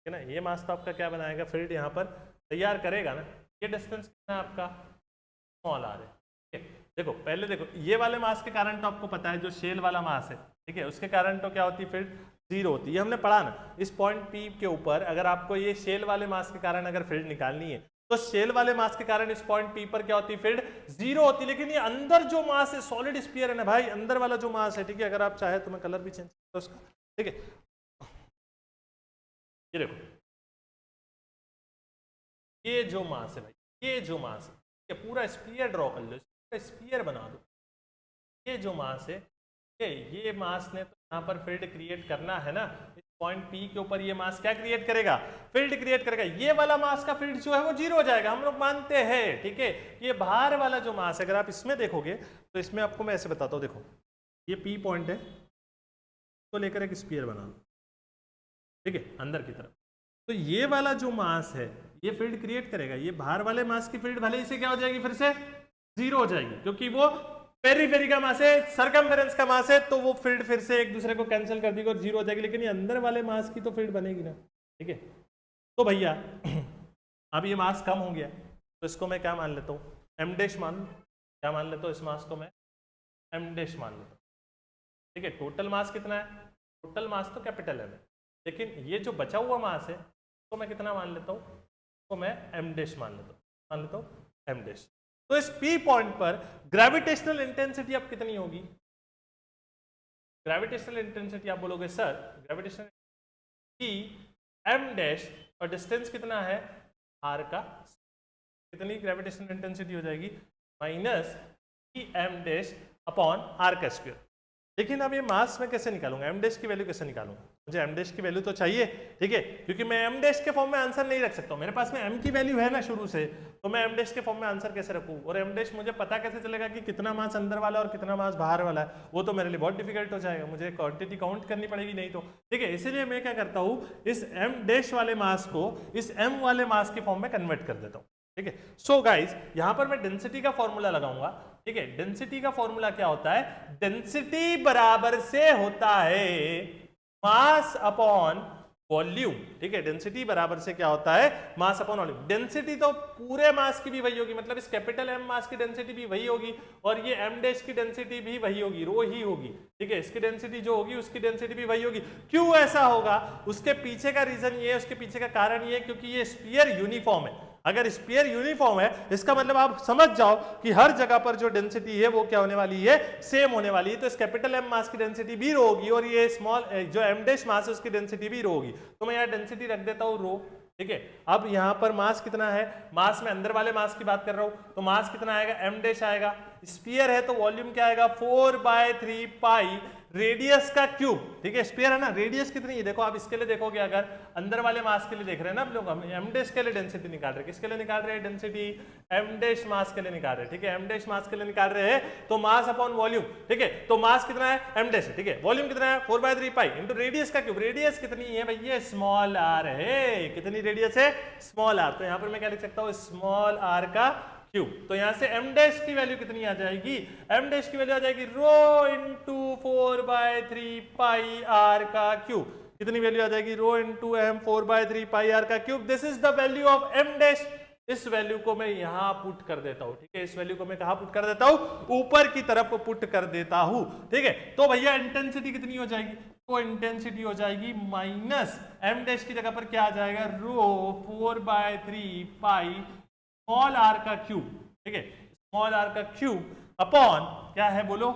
Speaker 1: है ना। ये मास तो आपका क्या बनाएगा, फील्ड यहाँ पर तैयार करेगा ना। ये डिस्टेंस कितना है आपका, स्मॉल आर है, ठीक है। देखो पहले देखो, ये वाले मास के कारण तो आपको पता है, जो शेल वाला मास है, ठीक है, उसके कारण तो क्या होती है, फील्ड जीरो होती है। हमने पढ़ा ना, इस पॉइंट पी के ऊपर अगर आपको ये शेल वाले मास के कारण अगर फील्ड निकालनी है, तो शेल वाले मास के कारण इस पॉइंट पी पर क्या होती है, फील्ड जीरो होती है। लेकिन ये अंदर जो मास है, सॉलिड स्फीयर है ना भाई, अंदर वाला जो मास है, ठीक है, अगर आप चाहे तो मैं कलर भी चेंज कर उसका, ठीक है। ये देखो, ये जो मास है भाई, ये जो मास है, ये पूरा स्फीयर ड्रॉ कर लो, स्फीयर बना दो। ये जो मास है, ये मास ने तो यहाँ पर फील्ड क्रिएट करना है ना। इस पॉइंट पी के ऊपर ये मास क्या क्रिएट करेगा, फील्ड क्रिएट करेगा। ये वाला मास का फील्ड जो है वो जीरो हो जाएगा, हम लोग मानते हैं, ठीक है। ये बाहर वाला जो मास है, अगर आप इसमें देखोगे तो इसमें आपको मैं ऐसे बताता हूँ, देखो ये पी पॉइंट है, तो लेकर एक स्फीयर बना लो, ठीक है, अंदर की तरफ। तो ये वाला जो मास है, ये फील्ड क्रिएट करेगा। ये बाहर वाले मास की फील्ड भले ही से क्या हो जाएगी, फिर से जीरो हो जाएगी, क्योंकि वो पेरीफेरी का मास है, सरकमफेरेंस का मास है, तो वो फील्ड फिर से एक दूसरे को कैंसिल कर देगी और जीरो हो जाएगी। लेकिन ये अंदर वाले मास की तो फील्ड बनेगी ना, ठीक है। तो भैया अब ये मास कम हो गया, तो इसको मैं क्या मान लेता हूँ, एम डैश मान, क्या मान लेता हूँ, इस मास को मैं एम डैश मान लेता हूँ, ठीक है। टोटल मास कितना है, टोटल मास तो कैपिटल एम है, लेकिन ये जो बचा हुआ मास है तो मैं कितना मान लेता हूँ, तो मैं एम डैश मान लेता हूँ एम डैश। तो इस पी पॉइंट पर ग्रेविटेशनल इंटेंसिटी अब कितनी होगी, ग्रेविटेशनल इंटेंसिटी आप बोलोगे sir gravitational P M dash और डिस्टेंस कितना है आर का, कितनी ग्रेविटेशनल इंटेंसिटी हो जाएगी, minus P M dash upon R का स्क्वायर। लेकिन अब ये मास में कैसे निकालूंगा, एम डैश की वैल्यू कैसे निकालूंगा, मुझे एम डैश की वैल्यू तो चाहिए, ठीक है, क्योंकि मैं एम डैश के फॉर्म में आंसर नहीं रख सकता हूँ। मेरे पास में एम की वैल्यू है ना शुरू से, तो मैं एम डैश के फॉर्म में आंसर कैसे रखूँ, और एम डैश मुझे पता कैसे चलेगा कि कितना मास अंदर वाला और कितना मास बाहर वाला है, वो तो मेरे लिए बहुत डिफिकल्ट हो जाएगा, मुझे क्वांटिटी काउंट करनी पड़ेगी नहीं तो, ठीक है। इसीलिए मैं क्या करता हूँ, इस एम डैश वाले मास को इस एम वाले मास के फॉर्म में कन्वर्ट कर देता हूँ, ठीक है। सो गाइज यहाँ पर मैं डेंसिटी का फॉर्मूला लगाऊंगा, ठीक है। डेंसिटी का फॉर्मूला क्या होता है, डेंसिटी बराबर से होता है मास अपॉन वॉल्यूम, ठीक है। डेंसिटी बराबर से क्या होता है, मास अपॉन वॉल्यूम। डेंसिटी तो पूरे मास की भी वही होगी, मतलब इस कैपिटल एम मास की डेंसिटी भी वही होगी, और ये एम डैश की डेंसिटी भी वही होगी, रो ही होगी, ठीक है। इसकी डेंसिटी जो होगी उसकी डेंसिटी भी वही होगी। क्यों ऐसा होगा, उसके पीछे का रीजन ये है, उसके पीछे का कारण ये है, क्योंकि ये स्फीयर यूनिफॉर्म है। अगर स्फीयर यूनिफॉर्म है, इसका मतलब आप समझ जाओ कि हर जगह पर जो डेंसिटी है वो क्या होने वाली है, सेम होने वाली है। तो इस कैपिटल एम मास की डेंसिटी भी रो होगी, और ये स्मॉल जो एम डैश मास है उसकी डेंसिटी भी रो होगी। तो मैं यहाँ डेंसिटी रख देता हूँ रो, ठीक है। अब यहाँ पर मास कितना है, मास में अंदर वाले मास की बात कर रहा हूँ, तो मास कितना आएगा, एम डैश आएगा। स्फीयर है तो वॉल्यूम क्या आएगा, 4/3 पाई रेडियस का क्यूब, ठीक है। स्फीयर है ना, रेडियस कितनी है, देखो आप इसके लिए देखोगे, अगर अंदर वाले मास के लिए देख रहे हैं ना आप लोग, हम एम डैश के लिए डेंसिटी निकाल रहे हैं, किसके लिए निकाल रहे हैं डेंसिटी, एम डैश मास के लिए निकाल रहे हैं, ठीक है। एम डैश मास के लिए निकाल रहे हैं, तो मास अपॉन वॉल्यूम, ठीक है। तो मास कितना है, एम डैश है, ठीक है। वॉल्यूम कितना है, 4/3 पाई इंटू रेडियस का क्यूब। रेडियस कितनी है भैया, स्मॉल आर है, कितनी रेडियस है, स्मॉल आर। तो यहाँ पर मैं क्या लिख सकता हूँ, स्मॉल आर का क्यूब। तो यहां से एम डैश की वैल्यू कितनी आ जाएगी, एम डैश की वैल्यू आ जाएगी रो इंटू 4/3 पाई आर का क्यूब। कितनी वैल्यू आ जाएगी, rho into M 4/3 pi R का cube. This is the value of M dash. इस वैल्यू को मैं यहां पुट कर देता हूं, ठीक है। इस वैल्यू को मैं कहां पुट कर देता हूं, ऊपर की तरफ पुट कर देता हूं, ठीक है। तो भैया इंटेंसिटी कितनी हो जाएगी, तो इंटेंसिटी हो जाएगी माइनस एम डैश की जगह पर क्या आ जाएगा, रो 4/3 पाई स्मॉल आर का क्यूब, ठीक है। स्मॉल आर का क्यूब अपॉन क्या है बोलो,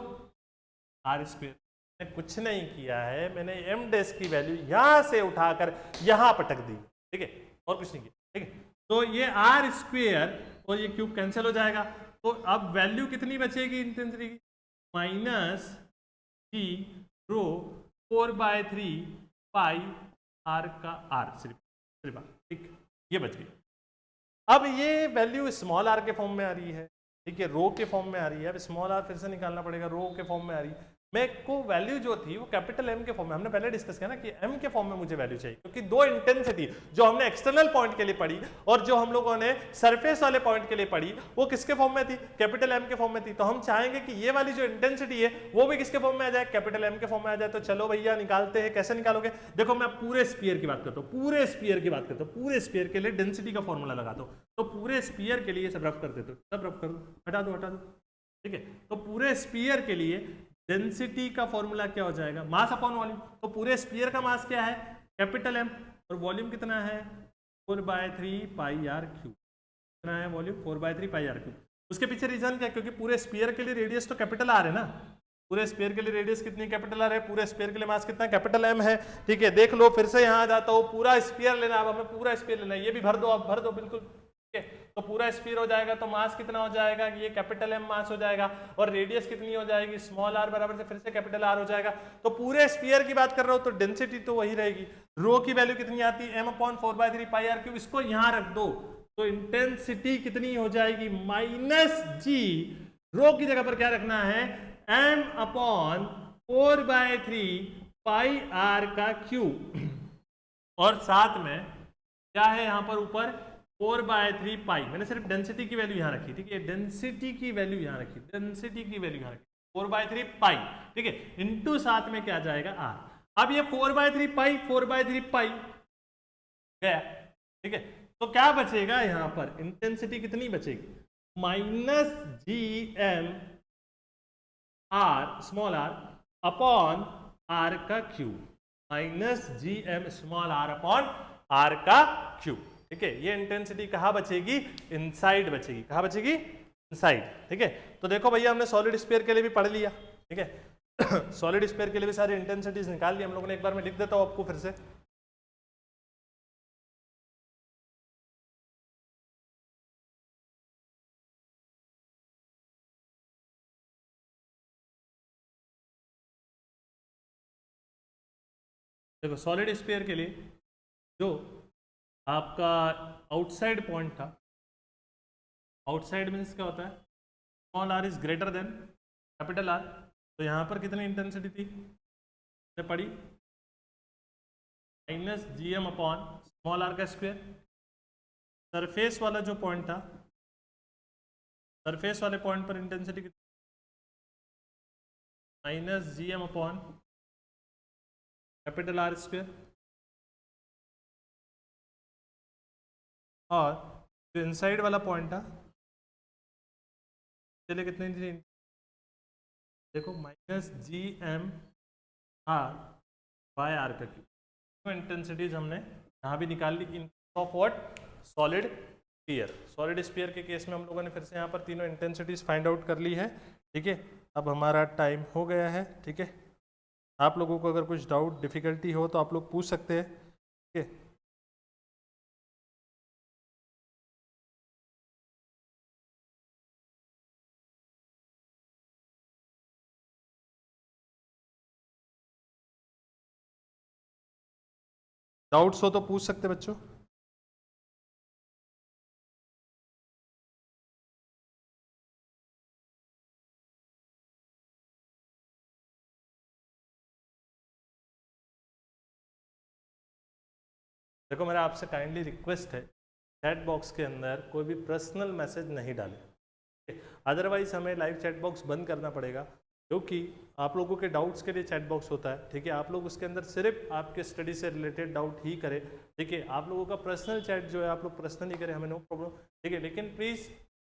Speaker 1: आर स्क्वायर। मैंने कुछ नहीं किया है, मैंने एम डैश की वैल्यू यहां से उठाकर यहां पटक दी, ठीक है, और कुछ नहीं किया, ठीक है। तो ये आर स्क्वायर और ये क्यूब कैंसिल हो जाएगा, तो अब वैल्यू कितनी बचेगी इंटेंसिटी की, minus G rho 4/3 pi R का आर, सिर्फ ठीक, ये बच गई। अब ये वैल्यू स्मॉल आर के फॉर्म में आ रही है, ठीक है, रो के फॉर्म में आ रही है। अब स्मॉल आर फिर से निकालना पड़ेगा, रो के फॉर्म में आ रही है। मेरे को वैल्यू जो थी वो कैपिटल एम के फॉर्म में, हमने पहले डिस्कस किया ना कि एम के फॉर्म में मुझे वैल्यू चाहिए, क्योंकि दो इंटेंसिटी जो हमने एक्सटर्नल पॉइंट के लिए पढ़ी और जो हम लोगों ने सरफेस वाले पॉइंट के लिए पढ़ी वो किसके फॉर्म में थी, कैपिटल एम के फॉर्म में थी। तो हम चाहेंगे कि ये वाली जो इंटेंसिटी है वो भी किसके फॉर्म में आ जाए, कैपिटल एम के फॉर्म में आ जाए। तो चलो भैया निकालते हैं। कैसे निकालोगे, देखो मैं पूरे स्फीयर की बात करता हूँ, पूरे स्फीयर की बात करता हूँ, पूरे स्फीयर के लिए डेंसिटी का फॉर्मूला लगाता हूँ। तो पूरे स्फीयर के लिए सब रफ कर देते हो, सब रफ कर दो, हटा दो हटा दो, ठीक है। तो पूरे स्फीयर के लिए डेंसिटी का फॉर्मूला क्या हो जाएगा, मास अपॉन वॉल्यूम। तो पूरे स्फीयर का मास क्या है, कैपिटल एम, और वॉल्यूम कितना है 4/3 पाई आर क्यूब। कितना है वॉल्यूम, 4/3 पाई आर क्यूब। उसके पीछे रीजन क्या है, क्योंकि पूरे स्फीयर के लिए रेडियस तो कैपिटल आर है ना, पूरे स्फीयर के लिए रेडियस कितनी कैपिटल आर है, पूरे स्फीयर के लिए मास कितना कैपिटल एम है, ठीक है। देख लो फिर से यहाँ आ जाता हूँ, पूरा स्फीयर लेना, अब हमें पूरा स्फीयर लेना है, ये भी भर दो, आप भर दो बिल्कुल, ठीक है। तो पूरा स्फीयर हो जाएगा तो मास कितना हो जाएगा, ये कैपिटल एम मास हो जाएगा, और रेडियस कितनी हो जाएगी स्मॉल आर, बराबर से फिर से कैपिटल आर हो जाएगा। तो पूरे स्फीयर की बात कर रहा हूँ तो डेंसिटी तो वही रहेगी। रो की वैल्यू कितनी आती है, m/4/3 पाई आर क्यूब, इसको यहाँ रख दो तो इंटेंसिटी कितनी हो जाएगी -g, रो की जगह पर क्या रखना है m/4/3 पाई आर का क्यूब, और साथ में क्या है यहाँ पर ऊपर 4/3 पाई, मैंने सिर्फ डेंसिटी की वैल्यू यहाँ रखी, ठीक है, डेंसिटी की वैल्यू यहाँ रखी, डेंसिटी की वैल्यू यहाँ रखी 4/3 पाई, ठीक है, इनटू साथ में क्या जाएगा आर। अब ये 4/3 पाई 4/3 पाई गया, ठीक है। तो क्या बचेगा यहाँ पर, इंटेंसिटी कितनी बचेगी -gm r small r upon r का cube, -gm small r upon r का क्यूब, ठीक है। ये इंटेंसिटी कहाँ बचेगी, इनसाइड बचेगी, कहाँ बचेगी, इनसाइड, ठीक है। तो देखो भैया हमने सॉलिड स्फीयर के लिए भी पढ़ लिया, ठीक है। सॉलिड स्फीयर के लिए भी सारी इंटेंसिटीज निकाल ली हम लोगों ने, एक बार मैं लिख देता हूँ आपको फिर से। देखो सॉलिड स्फीयर के लिए जो आपका आउटसाइड पॉइंट था, आउटसाइड मीन्स क्या होता है, small R is greater than capital R. तो यहाँ पर कितनी इंटेंसिटी थी पड़ी, -gm अपॉन स्मॉल आर का स्क्वायर। सरफेस वाला जो पॉइंट था, सरफेस वाले पॉइंट पर इंटेंसिटी कितनी, -gm upon capital R square, और जो इनसाइड वाला पॉइंट था चलिए कितनी थी, देखो -gm r बाय आर का क्यूब। तो इंटेंसिटीज हमने यहाँ भी निकाल ली in of what, solid sphere. Solid sphere के केस में हम लोगों ने फिर से यहाँ पर तीनों इंटेंसिटीज फाइंड आउट कर ली है, ठीक है। अब हमारा टाइम हो गया है, ठीक है। आप लोगों को अगर कुछ डाउट डिफिकल्टी हो तो आप लोग पूछ सकते हैं, ठीक है। डाउट्स हो तो पूछ सकते बच्चों। देखो मेरा आपसे काइंडली रिक्वेस्ट है, चैट बॉक्स के अंदर कोई भी पर्सनल मैसेज नहीं डालें, अदरवाइज हमें लाइव चैट बॉक्स बंद करना पड़ेगा, क्योंकि आप लोगों के डाउट्स के लिए चैट बॉक्स होता है, ठीक है। आप लोग उसके अंदर सिर्फ आपके स्टडी से रिलेटेड डाउट ही करें, ठीक है। आप लोगों का पर्सनल चैट जो है आप लोग पर्सनली करें, हमें नो प्रॉब्लम, ठीक है। लेकिन प्लीज़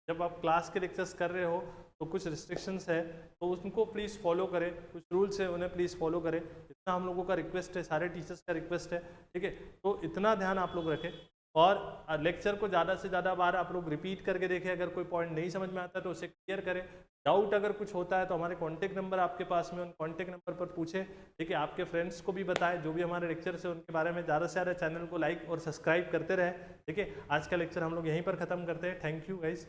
Speaker 1: जब आप क्लास के लेक्चर्स कर रहे हो तो कुछ रिस्ट्रिक्शंस है, तो उनको प्लीज़ फॉलो करें, कुछ रूल्स है उन्हें प्लीज़ फॉलो करें, इतना हम लोगों का रिक्वेस्ट है, सारे टीचर्स का रिक्वेस्ट है, ठीक है। तो इतना ध्यान आप लोग रखें, और लेक्चर को ज़्यादा से ज़्यादा बार आप लोग रिपीट करके देखें, अगर कोई पॉइंट नहीं समझ में आता तो उसे क्लियर करें। डाउट अगर कुछ होता है तो हमारे कॉन्टैक्ट नंबर आपके पास में, उन कॉन्टैक्ट नंबर पर पूछें, ठीक है। आपके फ्रेंड्स को भी बताएं, जो भी हमारे लेक्चर्स है उनके बारे में ज़्यादा से ज़्यादा चैनल को लाइक और सब्सक्राइब करते रहें, ठीक है। आज का लेक्चर हम लोग यहीं पर ख़त्म करते हैं। Thank you guys.